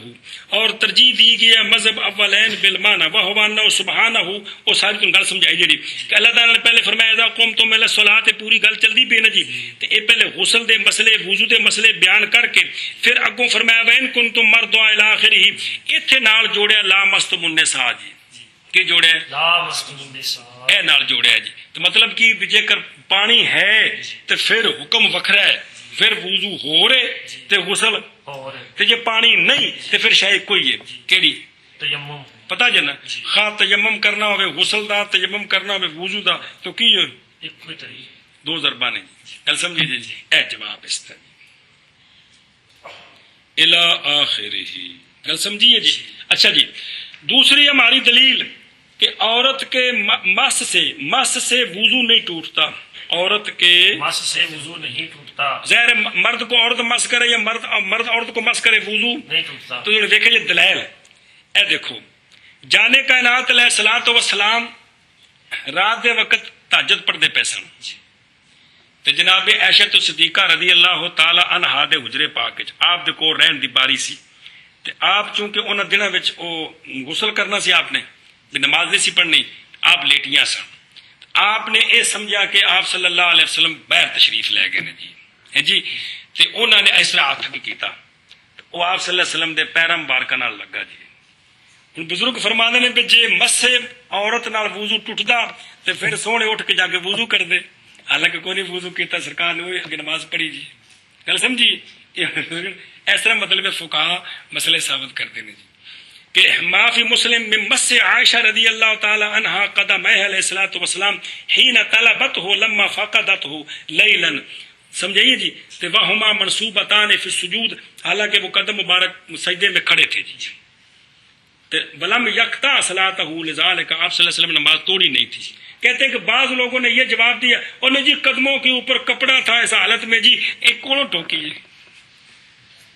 اور ترجیح دی گئی ہے مذہب اولین بالمعنی وهو انه سبحانہ. وہ ساری تم گل سمجھائی جڑی کہ اللہ تعالیٰ نے پہلے فرمایا اذا قمتم الى الصلاۃ، پوری گل چلدی پئی نا جی، تے اے پہلے غسل دے مسئلے وضو دے مسئلے بیان کر کے پھر اگوں فرمایا وین کنتم مرضى الى اخرہ، ایتھے نال جوڑیا لا مستم النساء جی. کی جوڑیا لا مستم النساء، اے نال جوڑیا جی. تو مطلب کہ جے کر پانی ہے تو پھر حکم وکھرا ہے، پھر وضو ہو رہے تے غسل تے جے پانی نہیں تے پھر شاید کوئی ہے کیڑی تیمم. پتہ جنا خواہ تیمم کرنا ہوئے غسل دا، تیمم کرنا ہوئے وضو دا، تو کی ایک کوئی طریقہ دو ضربانے. کل سمجھے جی اے جواب اس طرح الی آخرہ. کل سمجھیے جی. اچھا جی دوسری ہماری دلیل کہ عورت کے مس سے وضو نہیں ٹوٹتا، عورت کے مس سے وضو نہیں ٹوٹتا. ظاہر مرد کو عورت مس کرے یا مرد عورت کو مس کرے وضو نہیں ٹوٹتا. تو یہ دیکھیں یہ دلائل ہے. اے دیکھو جانے کائنات علیہ الصلوۃ والسلام رات دے وقت تہجد پڑھتے پے سن تے جناب عائشہ صدیقہ رضی اللہ تعالی عنہا دے حجرے پاک وچ آپ دے کول رہن دی باری سی. تے آپ چونکہ انہاں دناں وچ او غسل کرنا سی، آپ نے نماز نہیں سی پڑھنی، آپ لیٹیاں سن. آپ نے یہ سمجھا کہ آپ صلی اللہ علیہ وسلم باہر تشریف لے گئے جی جی. تے انہوں نے اس طرح ہاتھ کیتا، وہ آپ صلی اللہ علیہ وسلم دے پیراں مبارکاں نال لگا جی. ہن بزرگ فرماندے نے کہ جے مسے عورت نال وضو ٹوٹدا تے پھر سونے اٹھ کے جا کے وضو کر دے، حالانکہ کوئی نہیں وضو کیتا، سرکار نے اگے نماز پڑھی جی. گل سمجھی؟ اس طرح مطلب فقہا مسئلے ثابت کرتے ہیں جی کہ ما فی مسلم من مس عائشہ رضی اللہ تعالی عنہا قدمہ علیہ الصلوۃ والسلام حین طلبته لما فقدته لیلا. سمجھائیے جی. تے وہما منصوبتان فی السجود، حالانکہ وہ قدم مبارک سجدے میں کھڑے تھے جی. تے ولم یقطع صلاته لذلك، آپ صلی اللہ علیہ وسلم نماز توڑی نہیں تھی. کہتے ہیں کہ بعض لوگوں نے یہ جواب دیا انہوں نے جی قدموں کے اوپر کپڑا تھا اس حالت میں جی ایک کون ٹوکی ہے،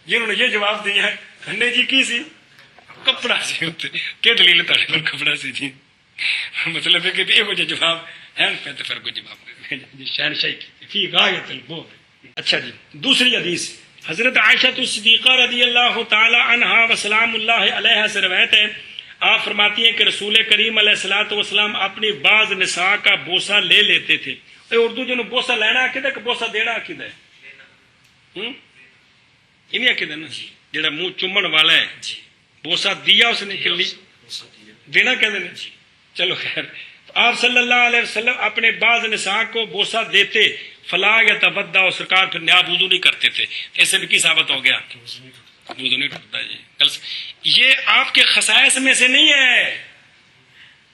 جنہوں نے یہ جواب دیا ہے نہیں جی کی سی کپڑا سی ہوتے کیا دلیل تھا کپڑا سی جی. مطلب ہے کہ یہ جواب ہے پہ پھر کوئی جواب شہنشاہی کی غایت البو. اچھا جی دوسری حدیث حضرت عائشہ صدیقہ رضی اللہ تعالی عنہا و سلام اللہ علیہ سے روایت ہے، آپ فرماتی ہیں کہ رسول کریم علیہ الصلوۃ والسلام اپنی بعض نساء کا بوسہ لے لیتے تھے. اردو جنوں بوسہ لینا آکھدا کہ بوسہ دینا آکھدا ہے؟ یہ آکھدا نا جڑا منہ چومن والا ہے بوسہ دیا اس نے کلی دینا کہتے ہیں. چلو خیر، آپ صلی اللہ علیہ وسلم اپنے بعض نساء کو بوسہ دیتے، فلا یتودع، اور سرکار پھر نیا وضو نہیں کرتے تھے. اس سے بھی کی ثابت ہو گیا؟ وضو نہیں ٹوٹتا جی. یہ آپ کے خصائص میں سے نہیں ہے،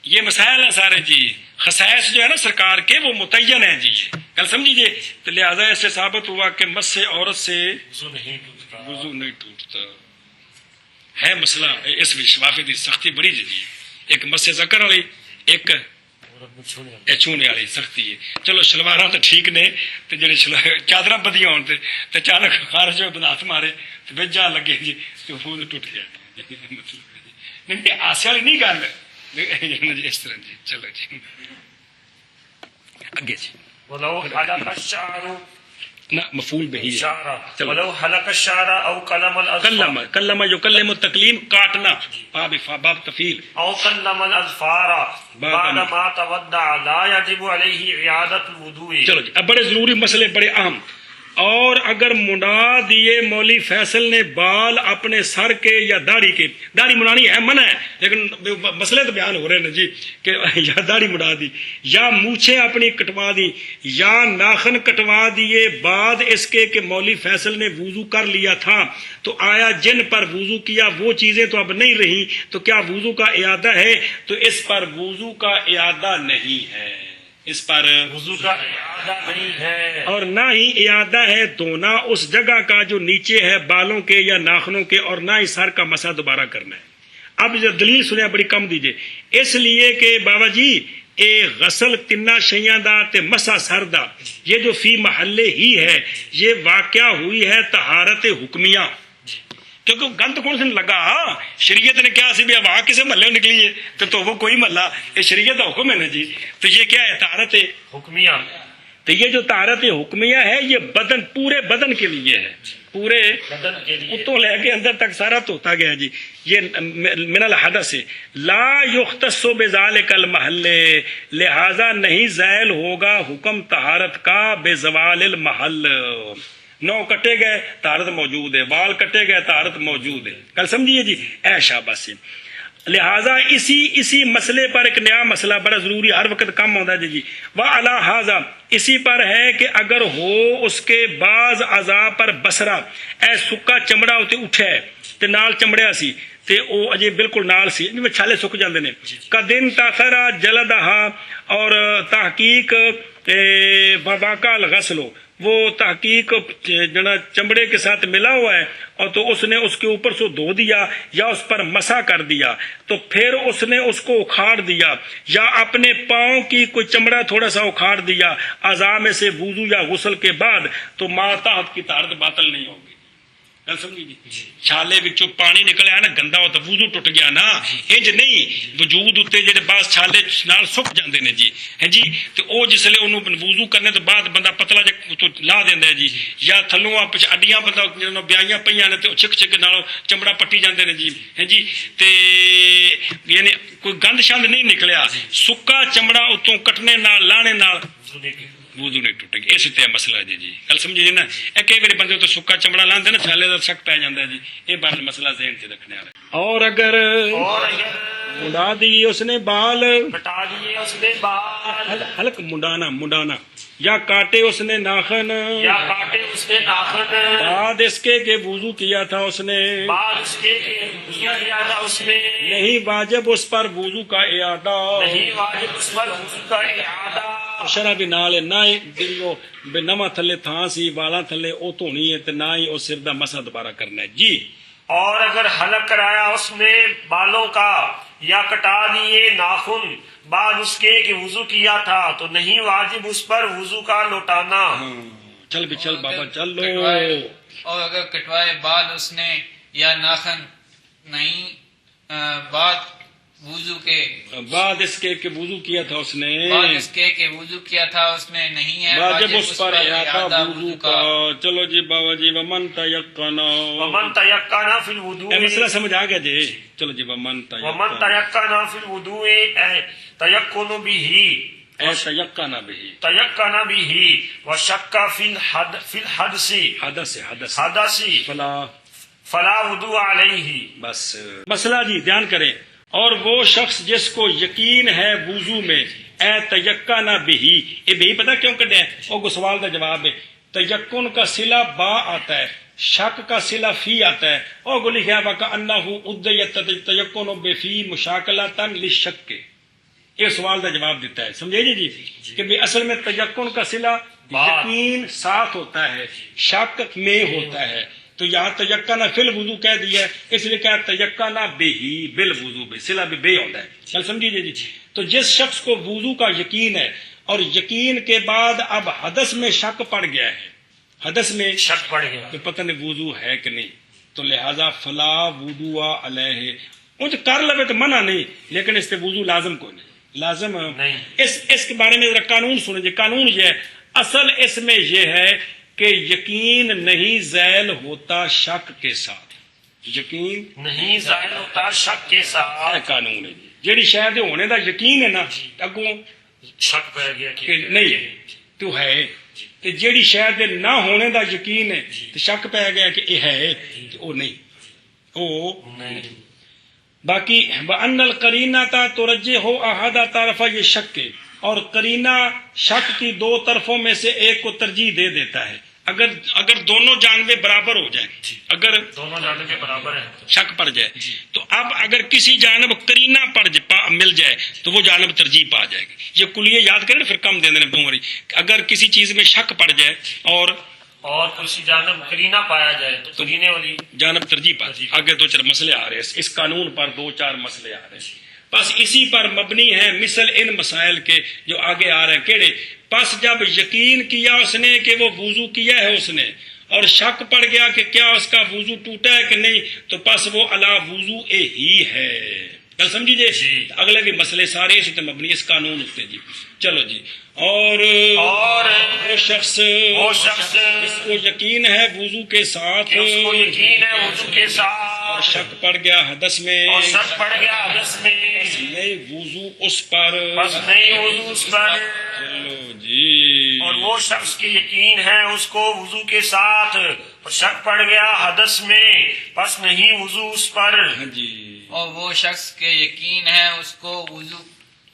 یہ مسائل ہیں سارے جی. خصائص جو ہے نا سرکار کے وہ متعین ہیں جی. کل سمجھیے، تو لہٰذا اس سے ثابت ہوا کہ مس عورت سے وضو نہیں ٹوٹتا ہے. مسئلہ اس میں شفافی دی سختی بڑی جی. ایک مس ذکر والی، ایک چھونے والی سختی ہے. چلو شلواراں تو ٹھیک نے، تو جڑے چادراں بدیاں ہون تے اچانک خارج ہوئے بنا ہاتھ مارے تو بچ جا لگے جی تو وہ ٹوٹ جائے. نہیں آسے والی نہیں گل جی، اس طرح جی. چلو جی اگے جی. ولو حلق الشعر نہ مفعول به ہے. ولو حلق الشعر او قلم الاظفار، کلم جو کلم التکلیم کاٹنا، باب تفیل، او قلم الاظفار بعد ما تودع لا يجب عليه اعادة الوضوء. چلو جی اب بڑے ضروری مسئلے بڑے اہم. اور اگر منڈا دیے مولوی فیصل نے بال اپنے سر کے یا داڑھی کے، داڑھی منڈانی ہے منع ہے لیکن مسئلے تو بیان ہو رہے ہیں جی کہ یا داڑھی منڈا دی یا مونچھیں اپنی کٹوا دی یا ناخن کٹوا دیے بعد اس کے کہ مولوی فیصل نے وضو کر لیا تھا، تو آیا جن پر وضو کیا وہ چیزیں تو اب نہیں رہی، تو کیا وضو کا اعادہ ہے؟ تو اس پر وضو کا اعادہ نہیں ہے، اس پر وضو کا اعادہ نہیں ہے. اور نہ ہی اعادہ ہے دھونا اس جگہ کا جو نیچے ہے بالوں کے یا ناخنوں کے، اور نہ ہی سر کا مسح دوبارہ کرنا ہے. اب جو دلیل سنیا بڑی کم دیجئے، اس لیے کہ بابا جی اے غسل تنا شیاں دا تے مسح سر دا یہ جو فی محلے ہی ہے، یہ واقعہ ہوئی ہے طہارت حکمیہ. کیونکہ گند کون سے لگا، شریعت نے کیا سی بھی اب کسی محلے میں نکلی ہے تو وہ کوئی محلہ، یہ شریعت کا حکم ہے نا جی. تو یہ کیا ہے؟ طہارت حکمیہ. تو یہ جو طہارت حکمیہ ہے یہ بدن، پورے بدن کے لیے ہے، پورے بدن کے لیے اتوں لے کے اندر تک سارا دھوتا گیا جی. یہ من الحدث لا یختص بذالک المحل، لہذا نہیں زائل ہوگا حکم طہارت کا بے زوال المحل. نو کٹے گئے طہارت موجود ہے، وال کٹے گئے طہارت موجود ہے. کل سمجھیے جی. اے شاباش. لہذا اسی مسئلے پر ایک نیا مسئلہ بڑا ضروری، ہر وقت کم ہوتا ہے جی. وعلی ھذا، اسی پر ہے کہ اگر ہو اس کے بعض اعضاء پر بسرا، اے سکا چمڑا اتنے اٹھا ہے تے نال چمڑیا سی تے او اجے بالکل نال سی، جی چھالے سک جاندے نے. کدن تاخرا جلدہا، اور تحقیق واقع الغسل، وہ تحقیق جنا چمڑے کے ساتھ ملا ہوا ہے اور تو اس نے اس کے اوپر سے دھو دیا یا اس پر مسح کر دیا، تو پھر اس نے اس کو اکھاڑ دیا یا اپنے پاؤں کی کوئی چمڑا تھوڑا سا اکھاڑ دیا اعضاء میں سے وضو یا غسل کے بعد، تو ماتحت کی طہارت باطل نہیں ہوگی. سمجھی جی. چھالے وچوں پانی نکلیا نا گندا ہو تو وضو ٹوٹ گیا نا، انج نہیں. وجود اتنے جڑے بعض چھالے نال سک جاندے نے جی ہے جی، تو او جسلے انہوں وضو کرنے تو بعد بندہ پتلا جا لا دیندا ہے جی، یا تھلوں آپ اڈیاں بندہ جنوں بیائیاں پئیاں نے تے چھک چھک نال چمڑا پٹی جاندے نے جی ہے جی. تے یعنی کوئی گند شند نہیں نکلیا، سکا چمڑا اتوں کٹنے نال لانے نال وضو نہیں ٹوٹے گی. اس تے مسئلہ جی. جی گل سمجھے جی نا. کئی بار بندے تو سکا چمڑا لاندے نا چھالے دا شک پی جاندا ہے جی. یہ بات مسئلہ ذہن چ رکھنے والا. اور اگر منڈا دیے اس نے بال، کٹا دیے اس نے بال، حلق منڈانا یا کاٹے اس نے ناخن، یا کاٹے اس نے ناخن، بعد اس کے کہ وضو کیا تھا اس نے، بعد اس کے کیا تھا اس نے، نہیں واجب اس پر وضو کا اعادہ، نہیں واجب اس پر وضو کا اعادہ. شرع بھی نال نہ دیو بے نواں تھلے تھان سی والاں تھلے او دھونی ہے تے نہ ہی او سر دا مسح دوبارہ کرنا ہے جی. اور اگر حلق کرایا اس نے بالوں کا یا کٹا دیے ناخن بعد اس کے کہ وضو کیا تھا، تو نہیں واجب اس پر وضو کا لوٹانا. چل بھی چل بابا چل لو. اور اگر کٹوائے بعد اس نے یا ناخن نہیں بعد وضو کے بعد اس کے کہ وضو کیا تھا اس نے، بعد اس کے کہ وضو کیا تھا اس نے، نہیں ہے واجب اس پر احاطہ احاطہ وضو کا۔ چلو جی بابا جی، ومن تیقنا، ومن تیقن فی الوضوء، اے مسئلہ سمجھ آ گیا جی؟ چلو جی، ومن ومن تیقنا، تیقن فی الوضوء تیقن به، اے تیقنا بھی، تیقن به وشک فی الحدث حدث فلا وضوء علیہ۔ بس مسئلہ جی دھیان کریں۔ اور وہ شخص جس کو یقین ہے وضو میں، اے تیقنا بھی، یہ بھی پتہ کیوں کہتے ہیں؟ وہ سوال کا جواب ہے۔ تیقن کا صلہ با آتا ہے، شک کا صلہ فی آتا ہے، اور گو لکھا ہے انہ ادیت تیقن بفی مشاکلۃ للشک، یہ سوال کا جواب دیتا ہے، سمجھے جی؟ کہ بھی اصل میں تیقن کا صلہ یقین ساتھ ہوتا ہے، شک میں ہوتا ہے، تو یہاں تیقنا فی الوضو کہہ دیا ہے، اس لیے کہا تیقنا بہی بالوضو، بھی صلہ بھی بے ہوتا ہے، چل سمجھیے جی؟ تو جس شخص کو وضو کا یقین ہے اور یقین کے بعد اب حدث میں شک پڑ گیا ہے، حدث میں شک پڑ گیا، تو پتہ نہیں وضو ہے کہ نہیں، تو لہذا فلا وضو علیہ، انج کر لے تو منع نہیں، لیکن اس سے وضو لازم کوئی نہیں، لازم نہیں۔ اس کے بارے میں ذرا قانون سنیں جی۔ قانون یہ ہے، اصل اس میں یہ ہے کہ یقین نہیں زائل ہوتا شک کے ساتھ، یقین نہیں ظاہر ہوتا شک کے یہ ساتھ، قانون ہے جی۔ جیڑی شاید ہونے دا یقین ہے نا، اگوں شک پہ گیا کہ نہیں تو ہے، تے جیڑی شاید نہ ہونے دا یقین ہے تو شک پہ گیا کہ یہ ہے، وہ نہیں، وہ نہیں۔ باقی وَأَنَّ الْقَرِينَةَ تُرَجِّحُ أَحَدَ طَرَفَيِ الشَّكِّ، اور قرینہ شک کی دو طرفوں میں سے ایک کو ترجیح دے دیتا ہے، اگر دونوں جانبیں برابر ہو جائیں، اگر دونوں جانب کے برابر ہیں، شک پڑ جائے تو اب اگر کسی جانب قرینہ مل جائے تو وہ جانب ترجیح پا جائے گی۔ یہ کلیے یاد کریں پھر کم دے دینے بموری، اگر کسی چیز میں شک پڑ جائے اور کسی جانب قرینہ پایا جائے تو قرینے والی جانب ترجیح پاتی۔ آگے دو چار مسئلے آ رہے ہیں، اس قانون پر دو چار مسئلے آ رہے ہیں، بس اسی پر مبنی ہے مثل ان مسائل کے جو آگے آ رہے ہیں۔ کیڑے؟ پس جب یقین کیا اس نے کہ وہ وضو کیا ہے اس نے، اور شک پڑ گیا کہ کیا اس کا وضو ٹوٹا ہے کہ نہیں، تو پس وہ علا وضو ہی ہے۔ کل سمجھی جی؟ اگلے بھی مسئلے سارے اس مبنی اس قانون ہوتے جی۔ چلو جی، اور وہ شخص جس کو یقین ہے وضو کے ساتھ، اس کو یقین ہے وضو کے ساتھ، اور شک پڑ گیا حدث میں، اور شک پڑ گیا حدث میں، نہیں وضو اس پر، بس نہیں وضو اس پر۔ چلو جی، اور وہ شخص کی یقین ہے اس کو وضو کے ساتھ، اور شک پڑ گیا حدث میں، بس نہیں وضو اس پر۔ ہاں جی، اور وہ شخص کے یقین ہے اس کو وضو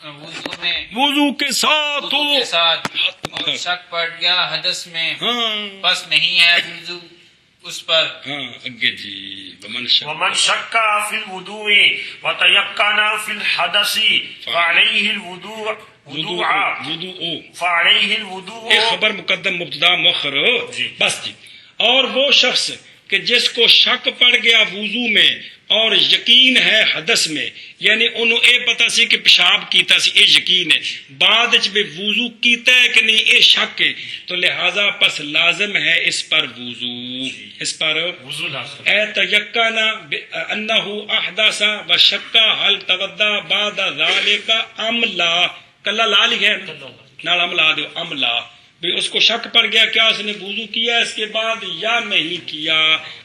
میں وضو کے ساتھ وضو کے ساتھ، اور شک پڑ گیا حدث میں، ہاں بس نہیں ہے وضو اس پر۔ ہاں اگے جی، ومن شک ومن شک فی الوضوء وتیقن فی الحدث فعلیہ الوضوء فعلیہ الوضوء۔ ایک خبر مقدم مبتدا مؤخر، بس جی۔ اور وہ شخص کہ جس کو شک پڑ گیا وضو میں اور یقین ہے حدث میں، یعنی انہوں اے پتہ سی کہ پیشاب کیتا سی، اے یقین ہے، بعد وچ بھی وضو کیتا ہے کہ نہیں اے شک ہے، تو لہذا پس لازم ہے اس پر وضو، اس پر وضو لازم۔ اے تیقن انہ احدث وشک هل توضا بعد ذلك ام لا، کلا لا لکھے نال ام لا دیو، ام لا، بھی اس کو شک پڑ گیا کیا اس نے وضو کیا اس کے بعد یا نہیں کیا،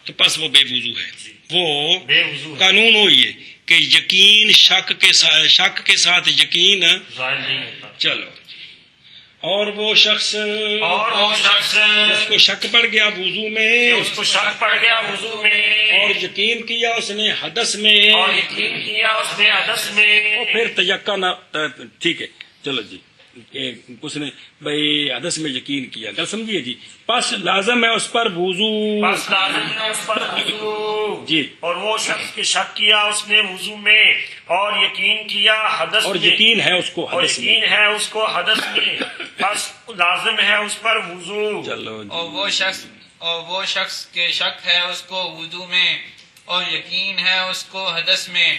تو پس وہ بے وضو ہے، وہ بے وضو ہے، قانون ہوئی ہے کہ یقین شک کے ساتھ یقین ظاہر نہیں ہوتا۔ چلو، اور وہ شخص اور وہ شخص جس کو شک پڑ گیا وضو میں اس کو شک پڑ گیا وضو میں، اور یقین کیا اس نے حدث میں، اور یقین کیا اس نے حدث میں، اور پھر تیقن، ٹھیک ہے چلو جی، اس نے بھائی حدث میں یقین کیا، گل سمجھیے جی، پس لازم ہے اس پر وضو، بس لازم ہے اس پر وضو جی۔ اور وہ شخص کے شک کیا اس نے وضو میں اور یقین کیا حدث اور میں، یقین ہے اس کو اور حدث میں، یقین ہے اس کو حدث میں، بس لازم ہے اس پر وضو۔ چلو جی، اور وہ شخص کے شک ہے اس کو وضو میں اور یقین ہے اس کو حدث میں،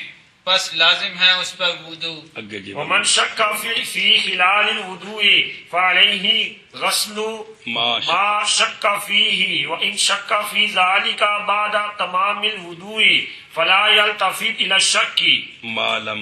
بس لازم ہے اس پر وضو۔ اگے جی، ومن شک فی خلال الوضوء فعلیہ غسل ما شک فیہ وان شک فی ذلک بعد تمام الوضوء فلا یلتفت الی الشک معلم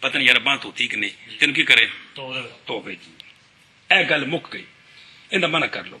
ਪਤਾ ਨਹੀਂ ਅਰਬਾਂ ਧੋਤੀ ਕਿ ਨਹੀਂ, ਤੈਨੂੰ ਕੀ ਕਰੇ? ਧੋਵੇ ਜੀ। ਇਹ ਗੱਲ ਮੁੱਕ ਗਈ, ਇਹਦਾ ਮਨਾ ਕਰ ਲਓ।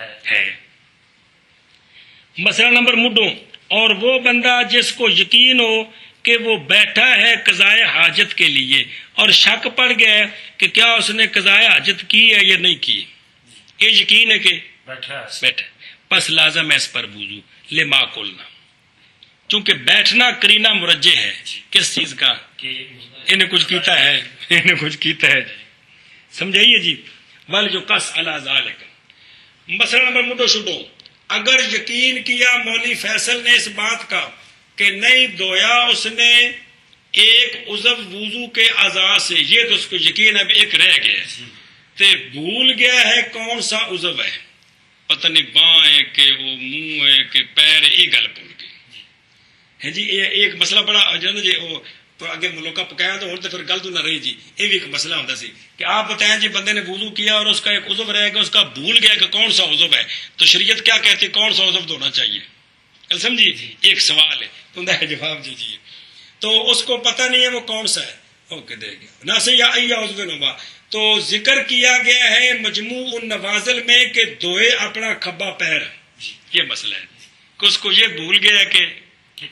ہے. مسئلہ نمبر مڈوں، اور وہ بندہ جس کو یقین ہو کہ وہ بیٹھا ہے قضائے حاجت کے لیے اور شک پڑ گیا ہے کہ کیا اس نے قضائے حاجت کی ہے یا نہیں کی، یہ یقین ہے کہ بیٹھا بیٹھا، پس لازم ہے اس پر وضو لما قلنا، چونکہ بیٹھنا کرینہ مرجع ہے کس چیز کا، کہ انہیں کچھ کیتا ہے، انہیں کچھ کیتا ہے. سمجھائیے جی. بل جو کس علی ذالک. مسئلہ نمبر مڈو شڈو، اگر یقین کیا مولوی فیصل نے اس بات کا کہ نہیں دھویا اس نے ایک عضو وضو کے اعضاء سے، یہ تو اس کو یقین ہے ایک رہ گیا تے بھول گیا ہے کون سا عضو ہے، پتہ نہیں باں ہے کہ وہ منہ ہے کہ پیر ہے، یہ گل بھول گئی ہے جی. یہ ایک مسئلہ بڑا جن جی وہ اگے ملوکا پکایا تو ہوں تو پھر گل تو نہ رہی جی. یہ بھی ایک مسئلہ ہوتا سی کہ آپ بتائیں جی بندے نے وضو کیا اور اس کا ایک عضو رہ گیا، اس کا بھول گیا کہ کون سا عضو ہے، تو شریعت کیا کہتی ہے کون سا عضو دھونا چاہیے؟ سمجھی ایک سوال ہے تمہیں ہے جواب دیجیے. تو اس کو پتہ نہیں ہے وہ کون سا ہے، اوکے دے گیا نہ سے یا عضو نما. تو ذکر کیا گیا ہے مجموع النوازل میں کہ دھوئے اپنا کھبا پیر، یہ مسئلہ ہے کہ اس کو یہ بھول گیا کہ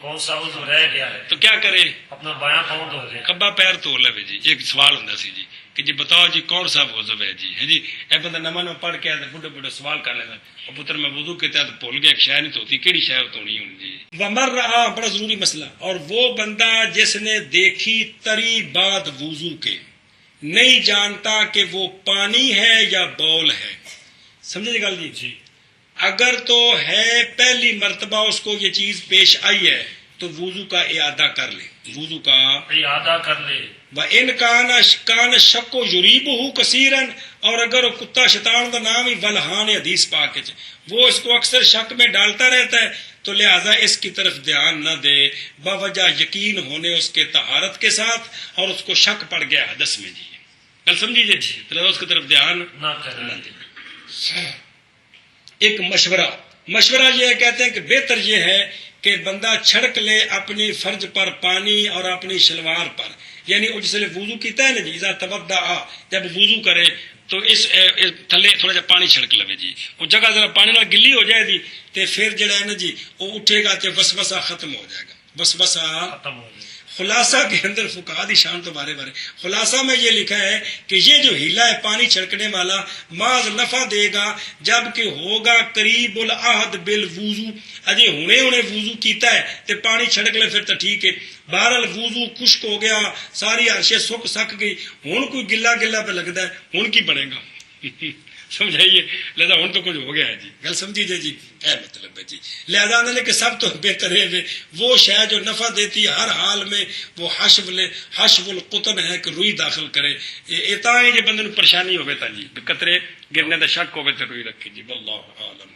کون سا عضو رہ گیا ہے تو کیا کرے، اپنا بایاں پاؤں دھو دے. کھبا پیر تو لے جی. ایک سوال ہوتا سی جی کہ جی بتاؤ جی کون سا وضو ہے جی، ہے جی. اے بندہ نواں نواں پڑھ کے آیا بڈھے بڈھے سوال کر لینا، اور پتر میں وضو کے تحت بھول گیا ایک شے نہیں دھوتی، کیڑی شے دھونی ہونی جی. ومر رہا، بڑا ضروری مسئلہ، اور وہ بندہ جس نے دیکھی تری بعد وضو کے، نہیں جانتا کہ وہ پانی ہے یا بول ہے. سمجھے جی گل جی. اگر تو ہے پہلی مرتبہ اس کو یہ چیز پیش آئی ہے تو وضو کا اعادہ کر لے، وضو کا اعادہ کر لے. وَإِن کان شک و یریبہ کثیرن، اور اگر وہ کتا شیطان کا نام ہی ولہان حدیث پاک ہے وہ اس کو اکثر شک میں ڈالتا رہتا ہے، تو لہذا اس کی طرف دھیان نہ دے باوجہ یقین ہونے اس کے طہارت کے ساتھ، اور اس کو شک پڑ گیا حدث میں جی. کل سمجھیے جی، تو اس کی طرف دھیان نہ کرے. ایک مشورہ یہ ہے، کہتے ہیں کہ بہتر یہ ہے کہ بندہ چھڑک لے اپنی فرج پر پانی اور اپنی شلوار پر، یعنی جس نے وضو کیتا ہے نا جی، اذا تودع، جب وضو کرے تو اس تھلے تھوڑا جا پانی چھڑک لے جی، وہ جگہ ذرا پانی نال گلی ہو جائے گی تے پھر جڑا ہے نا جی وہ اٹھے گا تے وسوسہ ختم ہو جائے گا، وسوسہ ختم ہو جائے. خلاصہ کے اندر فقہا دی شان تو بارے بارے خلاصہ میں یہ لکھا ہے کہ یہ جو ہیلا ہے پانی چھڑکنے والا محض نفع دے گا جب کہ ہوگا قریب العہد بالوضو. اجے ہونے وضو کیتا ہے تے پانی چھڑک لے پھر تو ٹھیک ہے. بہرحال وضو خشک ہو گیا، ساری عرشیں سک سک گئی، ہن کوئی گلا گلا پہ لگتا ہے، ہن کی بنے گا سمجھائیے. لہذا ہوں تو کچھ ہو گیا ہے جی، گل سمجھیے جی، اے مطلب ہے جی. لہذا نے کہ سب تو بہتر ہے وہ شے جو نفع دیتی ہر حال میں، وہ حشو القطن ہے کہ روئی داخل کرے. یہ تا ہے جی بندے نو پریشانی ہوے تا جی قطرے گرنے دا شک ہوے تے روئی رکھے جی. واللہ عالم.